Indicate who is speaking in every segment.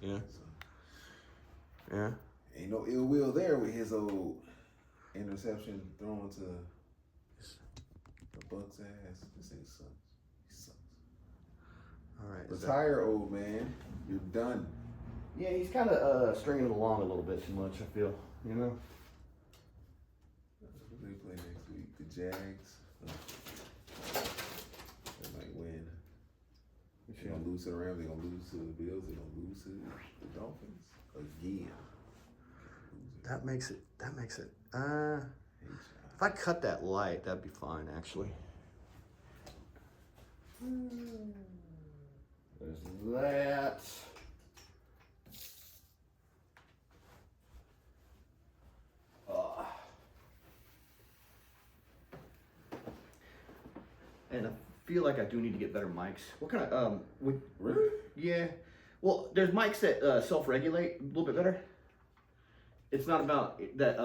Speaker 1: Yeah.
Speaker 2: So,
Speaker 1: Yeah.
Speaker 2: ain't no ill will there with his old interception thrown to the Bucks ass. This ain't sucks. He sucks.
Speaker 1: All right.
Speaker 2: Retire, old man. You're done.
Speaker 1: Yeah, he's kind of stringing it along a little bit too much, I feel. You know?
Speaker 2: Who they play next week? The Jags. They might win. They're going to lose to the Rams. They're going to lose to the Bills. They're going to lose to the Dolphins again.
Speaker 1: That makes it. If I cut that light, that'd be fine, actually. There's that. And I feel like I do need to get better mics. What kind of
Speaker 2: Really?
Speaker 1: Yeah. Well, there's mics that self-regulate a little bit better. It's not about that.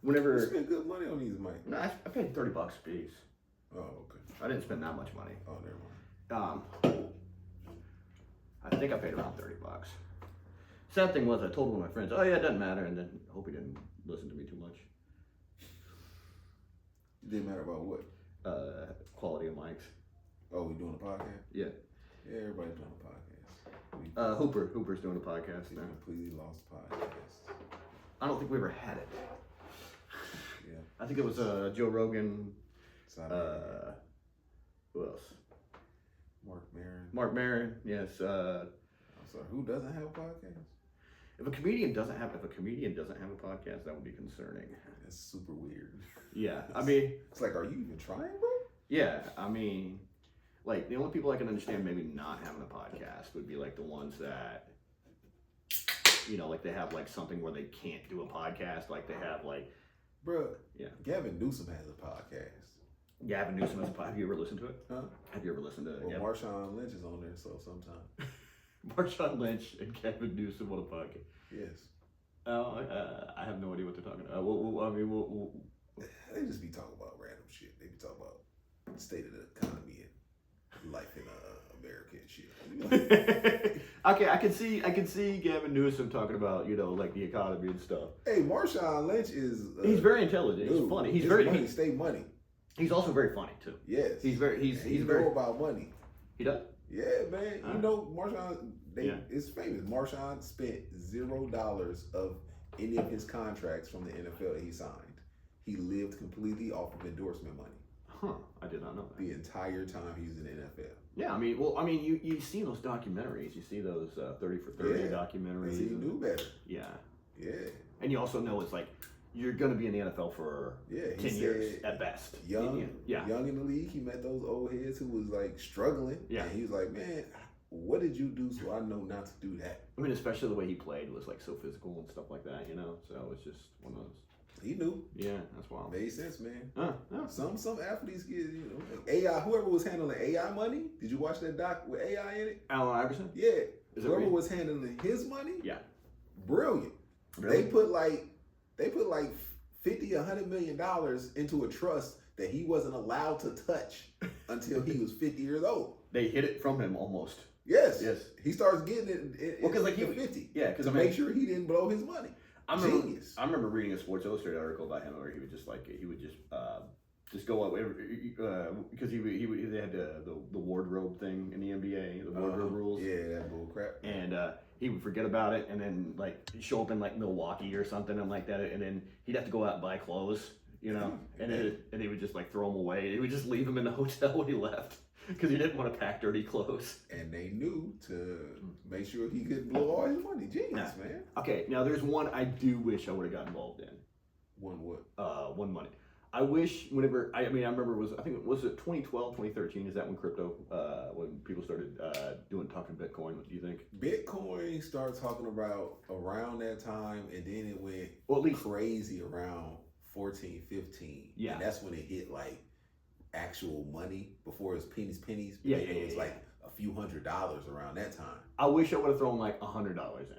Speaker 1: Whenever
Speaker 2: You spend good money on these mics.
Speaker 1: no, I paid $30 a piece.
Speaker 2: Oh, okay.
Speaker 1: I didn't spend that much money.
Speaker 2: Oh, never mind.
Speaker 1: I think I paid around $30. Sad thing was, I told one of my friends, "Oh yeah, it doesn't matter," and then I hope he didn't listen to me too much.
Speaker 2: It didn't matter about what?
Speaker 1: Quality of mics.
Speaker 2: Oh, we doing a podcast?
Speaker 1: Yeah.
Speaker 2: Yeah, everybody's doing a podcast.
Speaker 1: Hooper's doing a podcast
Speaker 2: We
Speaker 1: now.
Speaker 2: completely lost podcast.
Speaker 1: I don't think we ever had it.
Speaker 2: Yeah.
Speaker 1: I think it was Joe Rogan. Who else?
Speaker 2: Mark Maron.
Speaker 1: Mark Maron. Yes.
Speaker 2: I'm sorry. Who doesn't have a podcast?
Speaker 1: If a comedian doesn't have a podcast, that would be concerning.
Speaker 2: That's super weird.
Speaker 1: Yeah, I mean,
Speaker 2: it's like, are you even trying, bro?
Speaker 1: yeah, I mean, like the only people I can understand maybe not having a podcast would be like the ones that, you know, like they have like something where they can't do a podcast, like they have like,
Speaker 2: Bro.
Speaker 1: Yeah.
Speaker 2: Gavin Newsom has a podcast.
Speaker 1: Gavin Newsom has a podcast. Have you ever listened to it?
Speaker 2: Huh?
Speaker 1: Have you ever listened to it?
Speaker 2: Well, Marshawn Lynch is on there, so sometime.
Speaker 1: Marshawn Lynch and Gavin Newsom on a podcast.
Speaker 2: Yes.
Speaker 1: Oh, I have no idea what they're talking about.
Speaker 2: They just be talking about random shit. They be talking about the state of the economy and life in America and shit.
Speaker 1: Okay, I can see Gavin Newsom talking about, you know, like the economy and stuff.
Speaker 2: Hey, Marshawn Lynch is
Speaker 1: he's very intelligent. He's funny. He's very
Speaker 2: money, stay money.
Speaker 1: He's also very funny too.
Speaker 2: Yes.
Speaker 1: He's
Speaker 2: know
Speaker 1: very
Speaker 2: about money.
Speaker 1: He does?
Speaker 2: Yeah, man. You know, Marshawn, it's famous. Marshawn spent $0 of any of his contracts from the NFL that he signed. He lived completely off of endorsement money.
Speaker 1: Huh. I did not know that.
Speaker 2: The entire time he was in the NFL.
Speaker 1: Yeah, I mean, you see those documentaries. You see those 30 for 30 documentaries.
Speaker 2: So you knew better.
Speaker 1: Yeah.
Speaker 2: Yeah.
Speaker 1: And you also know it's like, you're going to be in the NFL for 10 years at best.
Speaker 2: Young in the league, he met those old heads who was like struggling. Yeah. And he was like, man, what did you do so I know not to do that?
Speaker 1: I mean, especially the way he played was like so physical and stuff like that, you know? So it's just one of those.
Speaker 2: He knew.
Speaker 1: Yeah, that's wild.
Speaker 2: Made sense, man.
Speaker 1: Yeah.
Speaker 2: Some athletes get, you know, like AI, whoever was handling AI money, did you watch that doc with AI in it?
Speaker 1: Allen Iverson?
Speaker 2: Yeah. Whoever was handling his money?
Speaker 1: Yeah.
Speaker 2: Brilliant.
Speaker 1: Really?
Speaker 2: They put like $50, $100 million into a trust that he wasn't allowed to touch until he was 50 years old.
Speaker 1: They hid it from him almost.
Speaker 2: Yes. He starts getting it
Speaker 1: because like he
Speaker 2: 50.
Speaker 1: Yeah, because
Speaker 2: to make sure he didn't blow his money.
Speaker 1: I remember reading a Sports Illustrated article about him where he would just go up because they had the wardrobe thing in the NBA, the wardrobe rules.
Speaker 2: Yeah, that bull crap.
Speaker 1: And he would forget about it, and then like show up in like Milwaukee or something and like that, and then he'd have to go out and buy clothes, you know, and he would just like throw them away. He would just leave them in the hotel when he left because he didn't want to pack dirty clothes.
Speaker 2: And they knew to make sure he could blow all his money. Genius, man.
Speaker 1: Okay, now there's one I do wish I would have got involved in.
Speaker 2: One what?
Speaker 1: One money. I wish whenever, I remember I think it was 2012, 2013, is that when crypto, when people started talking Bitcoin, what do you think?
Speaker 2: Bitcoin started talking about around that time, and then it went crazy around 14, 15.
Speaker 1: Yeah.
Speaker 2: And that's when it hit like actual money before it was pennies.
Speaker 1: It
Speaker 2: was like a few $100s around that time.
Speaker 1: I wish I would have thrown like $100 in.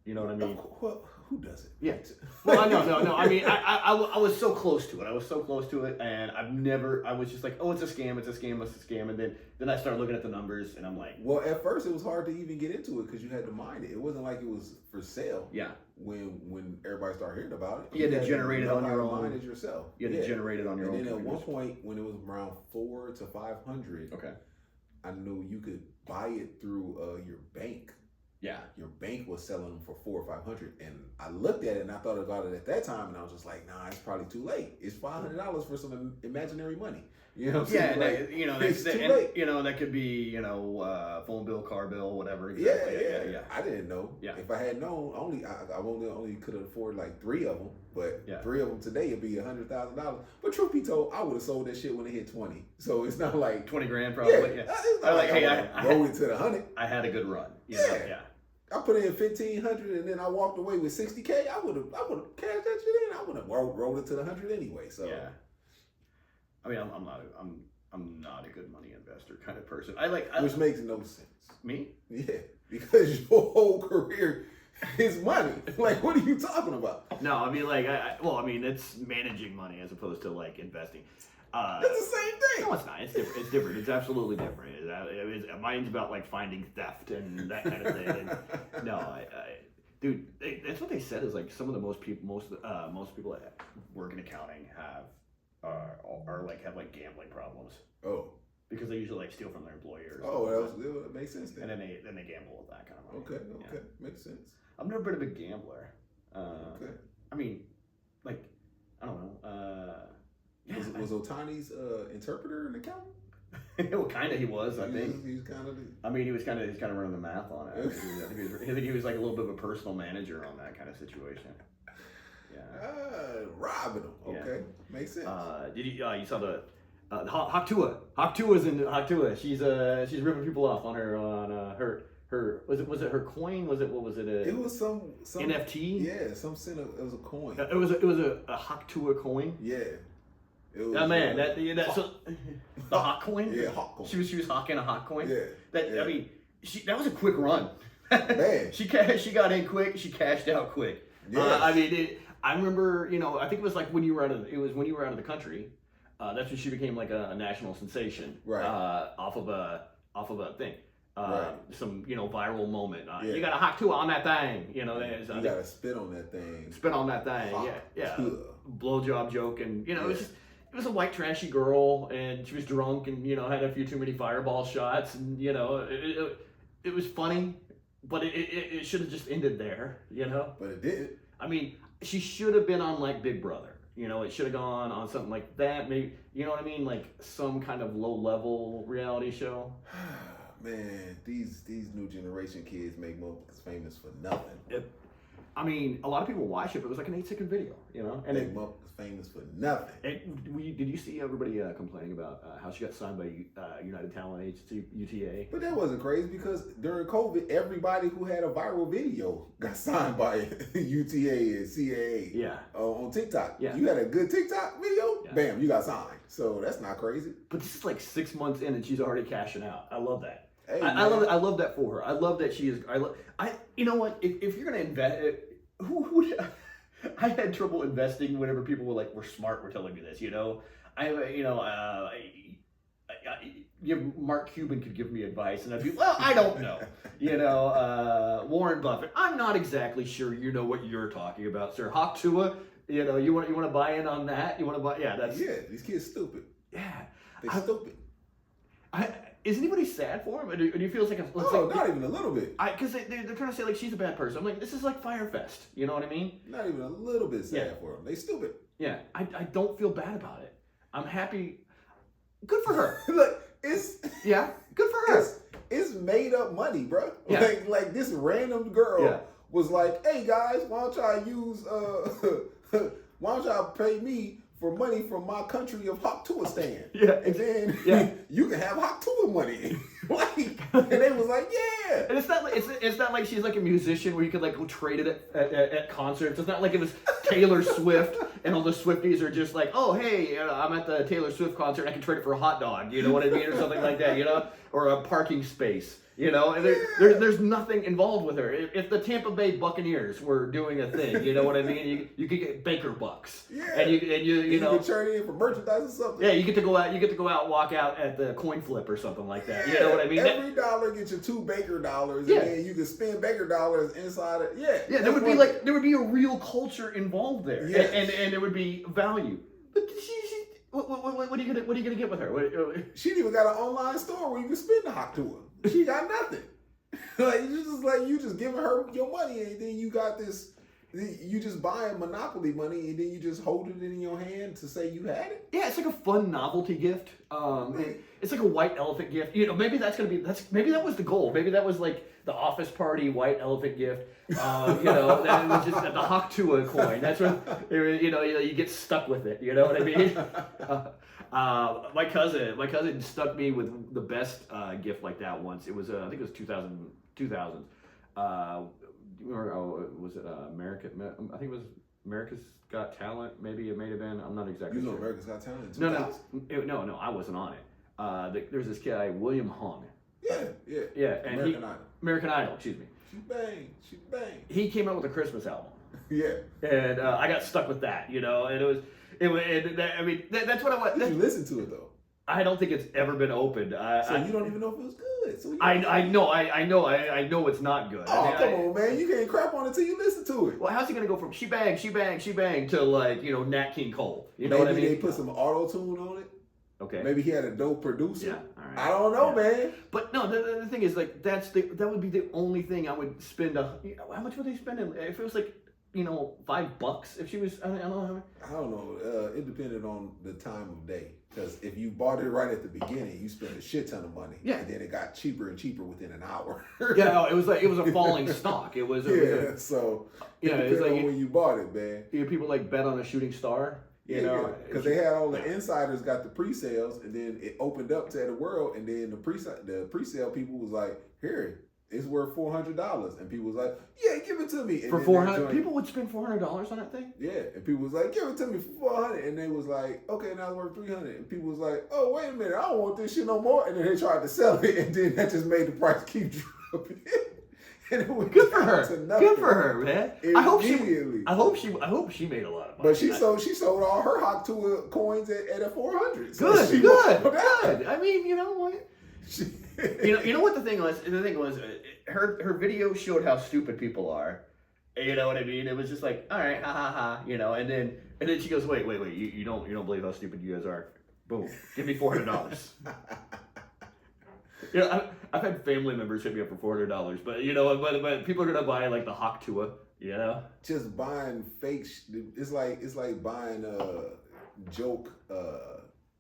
Speaker 1: You know what I mean?
Speaker 2: Well, who does it?
Speaker 1: Yeah. Well, no. I mean, I was so close to it. I was so close to it, and I was just like, oh, it's a scam, and then I started looking at the numbers, and I'm like,
Speaker 2: well, at first it was hard to even get into it because you had to mine it. It wasn't like it was for sale.
Speaker 1: Yeah.
Speaker 2: When everybody started hearing about it,
Speaker 1: you had to generate it on your own.
Speaker 2: Mine it yourself.
Speaker 1: You had to generate it on your own.
Speaker 2: And then at one point, when it was around 400 to 500,
Speaker 1: okay,
Speaker 2: I knew you could buy it through your bank.
Speaker 1: Yeah.
Speaker 2: Your bank was selling them for 400 or 500, and I looked at it and I thought about it at that time, and I was just like, nah, it's probably too late. It's $500 for some imaginary money. You know what I'm saying?
Speaker 1: Yeah,
Speaker 2: like,
Speaker 1: you know,
Speaker 2: it's too late.
Speaker 1: You know, that could be, you know, phone bill, car bill, whatever.
Speaker 2: Exactly. Yeah. I didn't know.
Speaker 1: Yeah.
Speaker 2: If I had known, I only could afford like 3 of them, but 3 of them today would be $100,000. But truth be told, I would have sold that shit when it hit 20. So it's not like
Speaker 1: 20 grand probably. Yeah.
Speaker 2: It's not like I rolled it to the 100.
Speaker 1: I had a good run. You
Speaker 2: Yeah.
Speaker 1: know? Yeah.
Speaker 2: I put in 1,500 and then I walked away with 60K. I would have cashed that shit in. I would have rolled it to the 100 anyway. So
Speaker 1: yeah. I mean, I'm not a good money investor kind of person.
Speaker 2: Which makes no sense.
Speaker 1: Me?
Speaker 2: Yeah, because your whole career is money. Like, what are you talking about?
Speaker 1: No, I mean, like, it's managing money as opposed to like investing.
Speaker 2: That's the same thing.
Speaker 1: No, it's not. It's different. It's different. It's absolutely different. Mine's about like finding theft and that kind of thing. And, no, dude, that's what they said is like some of the most people that work in accounting have like gambling problems.
Speaker 2: Oh.
Speaker 1: Because they usually like steal from their employers.
Speaker 2: Oh, that makes sense then.
Speaker 1: And then they gamble with that kind of money.
Speaker 2: Okay,
Speaker 1: Yeah.
Speaker 2: Makes sense.
Speaker 1: I've never been a big gambler.
Speaker 2: Okay.
Speaker 1: I mean, like, I don't know. Yeah,
Speaker 2: was Otani's interpreter an accountant?
Speaker 1: Well, kind of he was, I think.
Speaker 2: He's kind of.
Speaker 1: I mean, he's kind of running the math on it. I think he was like a little bit of a personal manager on that kind of situation. Yeah.
Speaker 2: Robbing him. Okay, makes sense.
Speaker 1: Did you saw the Hawk Tuah? Hawk Tuah. She's ripping people off on her was it her coin? What was it?
Speaker 2: It was some
Speaker 1: NFT.
Speaker 2: Yeah, it was a coin.
Speaker 1: It was a Hawk Tuah coin.
Speaker 2: Yeah.
Speaker 1: So the hawk coin.
Speaker 2: Yeah, hawk coin.
Speaker 1: She was hawking a hawk coin.
Speaker 2: Yeah.
Speaker 1: I mean, that was a quick run.
Speaker 2: Man.
Speaker 1: she got in quick. She cashed out quick.
Speaker 2: Yeah.
Speaker 1: I remember, I think it was like when you were out of the country. That's when she became like a national sensation.
Speaker 2: Right.
Speaker 1: Off of a thing.
Speaker 2: Right.
Speaker 1: Some viral moment.
Speaker 2: Yeah.
Speaker 1: You got a Hawk Tuah on that thing.
Speaker 2: You gotta spit on that thing.
Speaker 1: Spit on that thing.
Speaker 2: Hawk
Speaker 1: yeah.
Speaker 2: Tuah.
Speaker 1: Blowjob joke, and it was a white trashy girl, and she was drunk, and had a few too many fireball shots, and it was funny, but it should have just ended there,
Speaker 2: But it didn't.
Speaker 1: I mean, she should have been on like Big Brother, it should have gone on something like that, maybe, you know what I mean, like some kind of low level reality show.
Speaker 2: Man, these new generation kids make motherfuckers famous for nothing.
Speaker 1: I mean, a lot of people watch it, but it was like an 8-second video, and
Speaker 2: make motherfuckers famous for nothing.
Speaker 1: Did you see everybody complaining about how she got signed by United Talent Agency, UTA?
Speaker 2: But that wasn't crazy because during COVID, everybody who had a viral video got signed by UTA and CAA.
Speaker 1: Yeah.
Speaker 2: On TikTok.
Speaker 1: Yeah.
Speaker 2: You had a good TikTok video,
Speaker 1: yeah.
Speaker 2: Bam, you got signed. So that's not crazy.
Speaker 1: But this is like 6 months in, and she's already cashing out. I love that.
Speaker 2: Hey,
Speaker 1: I love that for her. I love that she is. You know what? If you're gonna invest, I had trouble investing whenever people were smart. Were telling me this. Mark Cuban could give me advice, and I'd be, well, I don't know. Warren Buffett. I'm not exactly sure. You know what you're talking about, sir. Hawk Tuah. You want to buy in on that? You want to buy? Yeah, that's.
Speaker 2: Yeah, these kids stupid.
Speaker 1: Yeah,
Speaker 2: they're stupid.
Speaker 1: Is anybody sad for him? Or do you feel like
Speaker 2: not even a little bit.
Speaker 1: Because they're trying to say like she's a bad person. I'm like, this is like Firefest. You know what I mean?
Speaker 2: Not even a little bit sad for them. They stupid.
Speaker 1: Yeah, I don't feel bad about it. I'm happy. Good for her.
Speaker 2: Look,
Speaker 1: good for her.
Speaker 2: It's made up money, bro.
Speaker 1: Yeah.
Speaker 2: Like this random girl was like, hey guys, why don't y'all pay me for money from my country of Hawk Tuah stand.
Speaker 1: Yeah.
Speaker 2: And then you can have Hawk Tuah money. And they was like, yeah.
Speaker 1: And it's not like she's like a musician where you could like go trade it at concerts. It's not like it was Taylor Swift and all the Swifties are just like, oh hey, I'm at the Taylor Swift concert, I can trade it for a hot dog, you know what I mean, or something like that, or a parking space. You know, and there's nothing involved with her. If the Tampa Bay Buccaneers were doing a thing, you know what I mean? You could get Baker Bucks, and you know,
Speaker 2: can turn in for merchandise or something.
Speaker 1: Yeah, you get to go out, walk out at the coin flip or something like that. You know what I mean?
Speaker 2: Every dollar gets you $2 Baker dollars, and then you can spend Baker dollars inside it. Yeah,
Speaker 1: there would be a real culture involved there, and there would be value. But what are you gonna get with her?
Speaker 2: She even got an online store where you can spend the Hawk Tuah. She got nothing. You just giving her your money, and then you got this. You just buying Monopoly money, and then you just holding it in your hand to say you had it.
Speaker 1: Yeah, it's like a fun novelty gift. It's like a white elephant gift. You know, maybe maybe that was the goal. Maybe that was like the office party white elephant gift. You know, that was just the Hawk Tuah coin. That's what you get stuck with it. You know what I mean? My cousin stuck me with the best gift like that once. It was I think it was 2000s. Was it America? I think it was America's Got Talent. Maybe it may have been. I'm not exactly sure.
Speaker 2: America's Got Talent?
Speaker 1: No, I wasn't on it. There's this guy, William Hung.
Speaker 2: Yeah.
Speaker 1: And American Idol, excuse me.
Speaker 2: She banged.
Speaker 1: He came out with a Christmas album.
Speaker 2: Yeah.
Speaker 1: And I got stuck with that, you know, and that's what I want.
Speaker 2: Did you listen to it though?
Speaker 1: I don't think it's ever been opened.
Speaker 2: So you don't even know if it was good. So
Speaker 1: I know it's not good.
Speaker 2: Oh, come on, man. You can't crap on it till you listen to it.
Speaker 1: Well, how's he going to go from she bang to like, you know, Nat King Cole? You know what I mean?
Speaker 2: Maybe they put some auto-tune on it.
Speaker 1: Okay.
Speaker 2: Maybe he had a dope producer.
Speaker 1: Yeah. All right.
Speaker 2: I don't know, man.
Speaker 1: But no, the thing is, like, that would be the only thing I would spend. How much would they spend? If it was like, you know, $5, if she was, I don't know.
Speaker 2: It depended on the time of day. Because if you bought it right at the beginning, you spent a shit ton of money. Yeah. And then it got cheaper and cheaper within an hour.
Speaker 1: Yeah, it was a falling stock.
Speaker 2: So it depends on when you bought it, man.
Speaker 1: You know, people like bet on a shooting star. You know,
Speaker 2: because they had all the insiders got the pre-sales, and then it opened up to the world, and then the pre-sale people was like, "Here, it's worth $400," and people was like, "Yeah, give it to me." And
Speaker 1: for $400, people would spend $400 on that thing.
Speaker 2: Yeah, and people was like, "Give it to me for $400," and they was like, "Okay, now it's worth $300," and people was like, "Oh, wait a minute, I don't want this shit no more," and then they tried to sell it, and then that just made the price keep dropping.
Speaker 1: Good for her. Good for her, man. I hope she made a lot of money.
Speaker 2: But she sold all her Hawk Tuah coins at a 400. So
Speaker 1: good. I mean, you know what? you know what the thing was? The thing was, her video showed how stupid people are. You know what I mean? It was just like, all right, ha ha ha, you know. And then she goes, wait, you don't believe how stupid you guys are? Boom, give me $400. You know, I've had family members hit me up for $400, but you know, but people are gonna buy like the Hawk Tuah, you know.
Speaker 2: Just buying fake. It's like buying joke.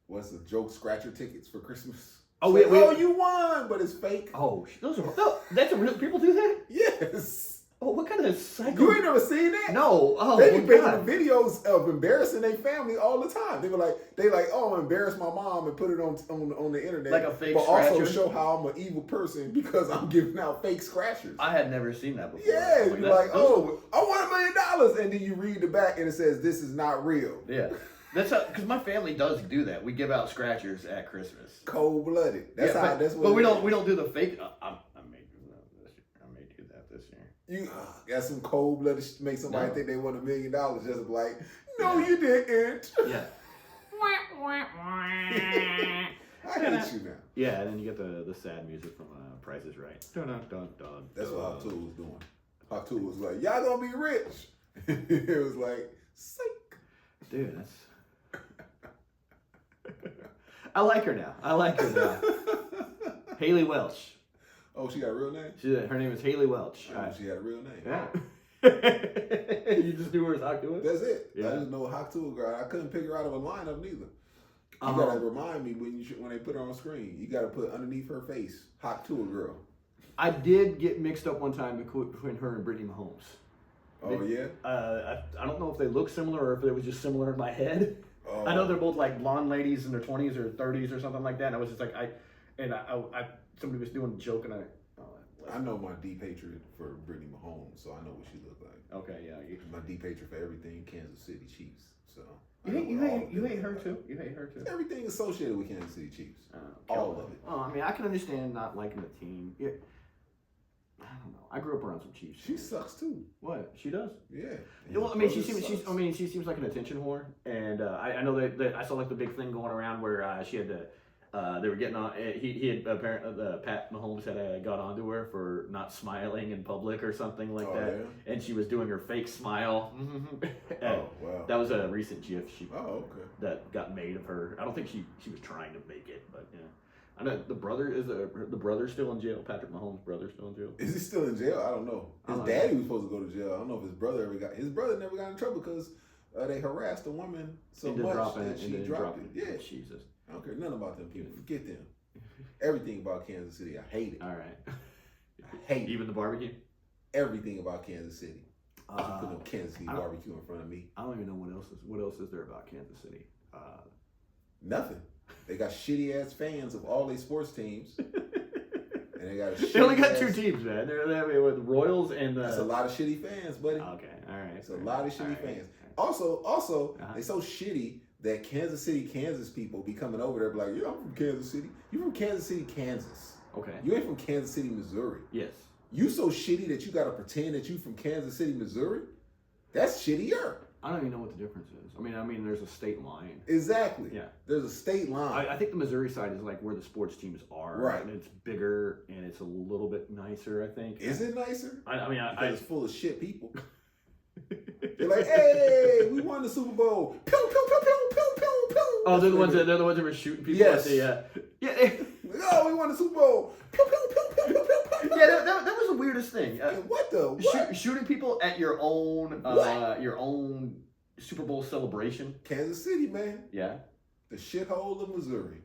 Speaker 2: What's the joke scratcher tickets for Christmas?
Speaker 1: Oh,
Speaker 2: you won, but it's fake.
Speaker 1: Oh, that's a real. People do that?
Speaker 2: Yes.
Speaker 1: Oh, what kind of psycho?
Speaker 2: You ain't never seen that?
Speaker 1: No. Oh,
Speaker 2: they be making videos of embarrassing their family all the time. They like, oh, embarrass my mom and put it on the internet,
Speaker 1: like a fake
Speaker 2: but
Speaker 1: scratcher?
Speaker 2: Also show how I'm an evil person because I'm giving out fake scratchers.
Speaker 1: I had never seen that before.
Speaker 2: Yeah, you're like, oh, I want $1 million, and then you read the back and it says this is not real.
Speaker 1: Yeah. That's how, because my family does do that. We give out scratchers at Christmas.
Speaker 2: Cold blooded. That's what.
Speaker 1: But we don't do the fake. I may do that this year.
Speaker 2: You got some cold blooded. Make somebody think they won $1 million. Just like, no, you didn't.
Speaker 1: Yeah.
Speaker 2: I hate you now.
Speaker 1: Yeah, and then you get the sad music from Price is Right. Dun dun dun.
Speaker 2: That's what Hawk Tuah was doing. Hawk Tuah was like, y'all gonna be rich. It was like, psych.
Speaker 1: Dude, that's. I like her now. Haley Welch.
Speaker 2: Oh, she got a real name?
Speaker 1: Her name is Haley Welch.
Speaker 2: She had a real name.
Speaker 1: Yeah. You just knew her as Hawk Tuah?
Speaker 2: That's it.
Speaker 1: Yeah.
Speaker 2: I just know Hawk Tuah girl. I couldn't pick her out of a lineup neither. You gotta remind me when they put her on screen. You gotta put underneath her face, Hawk Tuah girl.
Speaker 1: I did get mixed up one time between her and Brittany Mahomes.
Speaker 2: Oh, yeah?
Speaker 1: I don't know if they look similar or if it was just similar in my head. Oh. I know they're both like blonde ladies in their 20s or 30s or something like that. And I was just like, somebody was doing a joke and
Speaker 2: I know my deep hatred for Brittany Mahomes. so I know what she looked like.
Speaker 1: Okay, yeah.
Speaker 2: My deep hatred for everything Kansas City Chiefs. So
Speaker 1: You hate her too. You hate her too.
Speaker 2: Everything associated with Kansas City Chiefs. All of it.
Speaker 1: Oh, I mean, I can understand not liking the team. Yeah. I don't know. I grew up around some Chiefs.
Speaker 2: She sucks too.
Speaker 1: What? She does?
Speaker 2: Yeah.
Speaker 1: Well, I mean, she seems like an attention whore, and I know that I saw like the big thing going around where she had to. They were getting on. He had apparently Pat Mahomes had got onto her for not smiling in public or something like that,
Speaker 2: yeah?
Speaker 1: and she was doing her fake smile.
Speaker 2: Oh wow!
Speaker 1: That was a recent GIF that got made of her. I don't think she was trying to make it, but yeah. I know the brother still in jail. Patrick Mahomes' brother still in jail.
Speaker 2: Is he still in jail? I don't know. His daddy was supposed to go to jail. I don't know if his brother ever got. His brother never got in trouble because they harassed a woman so much that she dropped it. Yeah,
Speaker 1: Jesus.
Speaker 2: I don't care nothing about them people. Forget them. Everything about Kansas City, I hate it.
Speaker 1: All right.
Speaker 2: I hate
Speaker 1: even the barbecue.
Speaker 2: Everything about Kansas City. You put no Kansas City barbecue in front of me.
Speaker 1: I don't even know what else is there about Kansas City.
Speaker 2: Nothing. They got shitty ass fans of all their sports teams. And
Speaker 1: they only got two teams, man. They're with Royals and
Speaker 2: That's a lot of shitty fans, buddy.
Speaker 1: Okay, all right.
Speaker 2: It's a lot of shitty fans. Also, they're so shitty that Kansas City, Kansas people be coming over there, be like, "Yeah, I'm from Kansas City. You from Kansas City, Kansas?
Speaker 1: Okay.
Speaker 2: You ain't from Kansas City, Missouri.
Speaker 1: Yes.
Speaker 2: You so shitty that you got to pretend that you from Kansas City, Missouri. That's shittier.
Speaker 1: I don't even know what the difference is. I mean, there's a state line.
Speaker 2: Exactly.
Speaker 1: Yeah.
Speaker 2: There's a state line.
Speaker 1: I think the Missouri side is like where the sports teams are.
Speaker 2: Right.
Speaker 1: And it's bigger and it's a little bit nicer, I think.
Speaker 2: Is it nicer?
Speaker 1: Because
Speaker 2: it's full of shit people. They're like, hey, we won the Super Bowl. Pew, pew, pew, pew, pew, pew, pew.
Speaker 1: Oh, they're the ones that were shooting people at the
Speaker 2: oh, we won the Super Bowl. Pew, pew, pew, pew, pew, pew, pew.
Speaker 1: Yeah, that was the weirdest thing.
Speaker 2: What the? What?
Speaker 1: Shooting people at your own Super Bowl celebration.
Speaker 2: Kansas City, man.
Speaker 1: Yeah.
Speaker 2: The shithole of Missouri.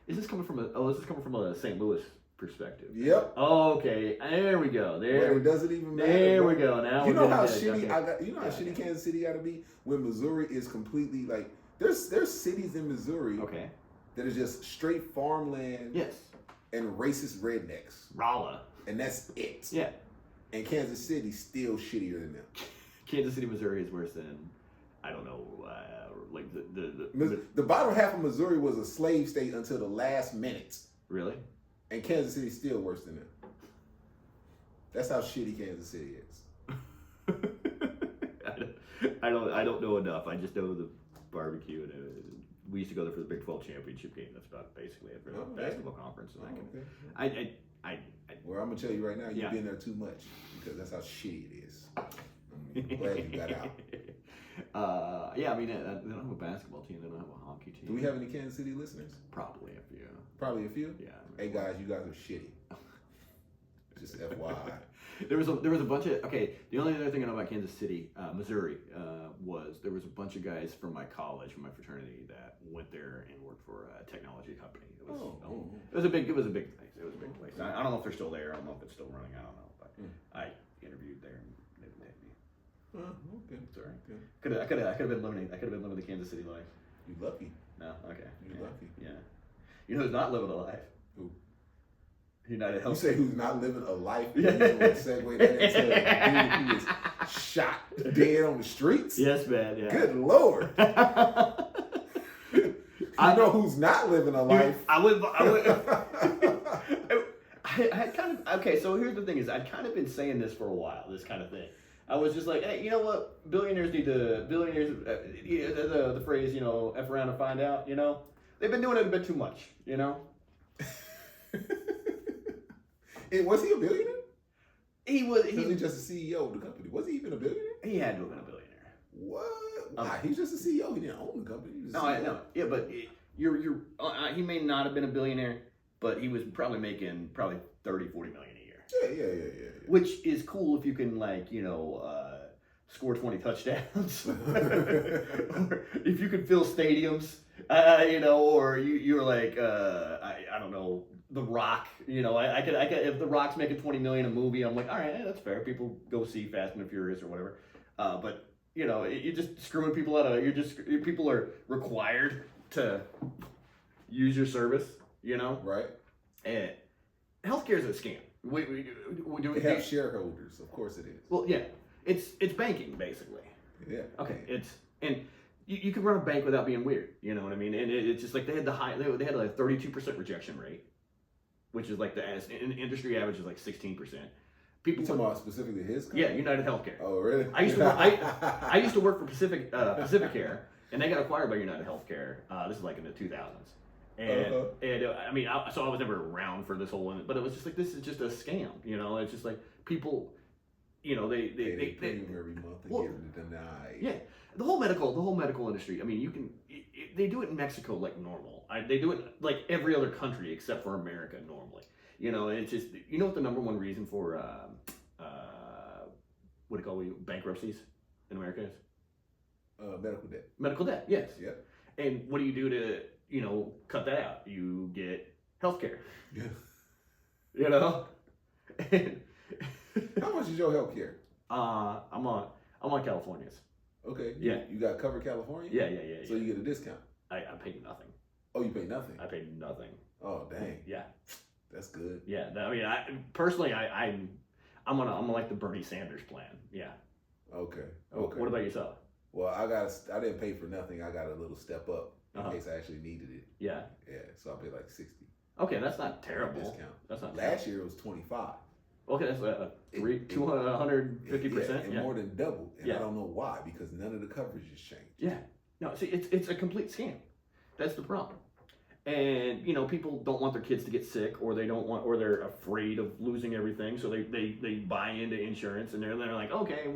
Speaker 1: Is this coming from a St. Louis perspective?
Speaker 2: Yep.
Speaker 1: Okay, there we go.
Speaker 2: It doesn't even matter.
Speaker 1: There we go. Now
Speaker 2: you know how shitty shitty Kansas City got to be when Missouri is completely like there's cities in Missouri that are just straight farmland.
Speaker 1: Yes.
Speaker 2: And racist rednecks.
Speaker 1: Rolla.
Speaker 2: And that's it.
Speaker 1: Yeah.
Speaker 2: And Kansas City's still shittier than them.
Speaker 1: Kansas City, Missouri is worse than I don't know, like
Speaker 2: the bottom half of Missouri was a slave state until the last minute.
Speaker 1: Really?
Speaker 2: And Kansas City's still worse than them. That's how shitty Kansas City is.
Speaker 1: I don't know enough. I just know the barbecue, and we used to go there for the Big 12 championship game. That's about basically it for the basketball conference.
Speaker 2: Well, I'm gonna tell you right now, you've been there too much because that's how shitty it is. I'm glad you got out.
Speaker 1: I mean, they don't have a basketball team. They don't have a hockey team.
Speaker 2: Do we have any Kansas City listeners?
Speaker 1: Probably a few.
Speaker 2: Probably a few?
Speaker 1: Yeah.
Speaker 2: Hey guys, you guys are shitty. Just FYI.
Speaker 1: There was a bunch of the only other thing I know about Kansas City, Missouri, was there was a bunch of guys from my college, from my fraternity, that went there and worked for a technology company. It was a big place. It was a big place. I don't know if they're still there. I don't know if it's still running. I don't know, but I interviewed there and they didn't take me.
Speaker 2: Oh, okay.
Speaker 1: Sorry.
Speaker 2: Okay.
Speaker 1: I could have been living the Kansas City life.
Speaker 2: You lucky.
Speaker 1: No, okay.
Speaker 2: You're lucky.
Speaker 1: Yeah. You know who's not living a life?
Speaker 2: Who?
Speaker 1: United Health.
Speaker 2: You say who's not living a life? You want to segue that into a dude who is shot dead on the streets?
Speaker 1: Yes, man. Yeah.
Speaker 2: Good Lord. I know who's not living a life.
Speaker 1: I had kind of so here's the thing: is I'd kind of been saying this for a while. This kind of thing. I was just like, hey, you know what? Billionaires. The phrase, F around and find out. They've been doing it a bit too much.
Speaker 2: Was he a billionaire?
Speaker 1: He was.
Speaker 2: He was just a CEO of the company. Was he even a billionaire?
Speaker 1: He had to have been a billionaire.
Speaker 2: What? Why? He's just a CEO. He didn't own the company.
Speaker 1: No. Yeah, but he may not have been a billionaire, but he was probably making 30, 40 million a year.
Speaker 2: Yeah.
Speaker 1: Which is cool if you can score 20 touchdowns, or if you can fill stadiums, or you're like I don't know, The Rock. I could if The Rock's making 20 million a movie, I'm like, all right, that's fair. People go see Fast and the Furious or whatever. But you're just screwing people out of. People are required to use your service.
Speaker 2: Right.
Speaker 1: And healthcare is a scam. Do
Speaker 2: They have shareholders, of course it is.
Speaker 1: Well, yeah, it's banking basically.
Speaker 2: Yeah.
Speaker 1: Okay, and you can run a bank without being weird. You know what I mean? And it's just like they had they had like 32% rejection rate, which is like the industry average is like 16%. People
Speaker 2: You talking about specifically his company?
Speaker 1: Yeah, United Healthcare.
Speaker 2: Oh, really?
Speaker 1: I used to work for Pacificare, and they got acquired by United Healthcare. This is like in the 2000s. And I mean, so I was never around for this whole one, but it was just like, this is just a scam, you know. It's just like people, you know, they
Speaker 2: pay them every month and get them denied.
Speaker 1: Yeah, the whole medical industry. I mean, they do it in Mexico like normal. They do it like every other country except for America normally. You know, it's just, you know what the number one reason for what do you call bankruptcies in America is?
Speaker 2: Medical debt.
Speaker 1: Medical debt, yes.
Speaker 2: Yep.
Speaker 1: And what do you do to, you know, cut that out? You get health care.
Speaker 2: Yeah.
Speaker 1: You know?
Speaker 2: How much is your health care?
Speaker 1: I'm on California's.
Speaker 2: Okay.
Speaker 1: Yeah.
Speaker 2: You got covered California?
Speaker 1: Yeah.
Speaker 2: So you get a discount?
Speaker 1: I paid nothing.
Speaker 2: Oh, you pay nothing?
Speaker 1: I paid nothing.
Speaker 2: Oh, dang.
Speaker 1: Yeah.
Speaker 2: That's good.
Speaker 1: Yeah. I mean, personally, I'm on like the Bernie Sanders plan. Yeah.
Speaker 2: Okay.
Speaker 1: What about yourself?
Speaker 2: Well, I didn't pay for nothing. I got a little step up in case I actually needed it.
Speaker 1: Yeah.
Speaker 2: Yeah. So I paid like 60.
Speaker 1: Okay, that's not terrible.
Speaker 2: Discount.
Speaker 1: That's not
Speaker 2: Last year it was 25.
Speaker 1: Okay, that's 150%.
Speaker 2: And more than double. And I don't know why, because none of the coverage has changed.
Speaker 1: Yeah. No, see, it's a complete scam. That's the problem. And, you know, people don't want their kids to get sick, or they're afraid of losing everything, so they buy into insurance, and they're like, okay,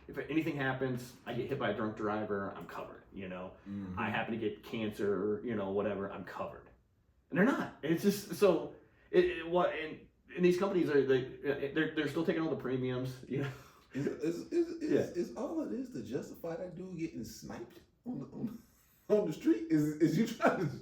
Speaker 1: if anything happens, I get hit by a drunk driver, I'm covered, you know. Mm-hmm. I happen to get cancer, you know, whatever, I'm covered. And they're not. It's just, so, and these companies they're still taking all the premiums, you know.
Speaker 2: Is all it is to justify that dude getting sniped on the street? Is you trying to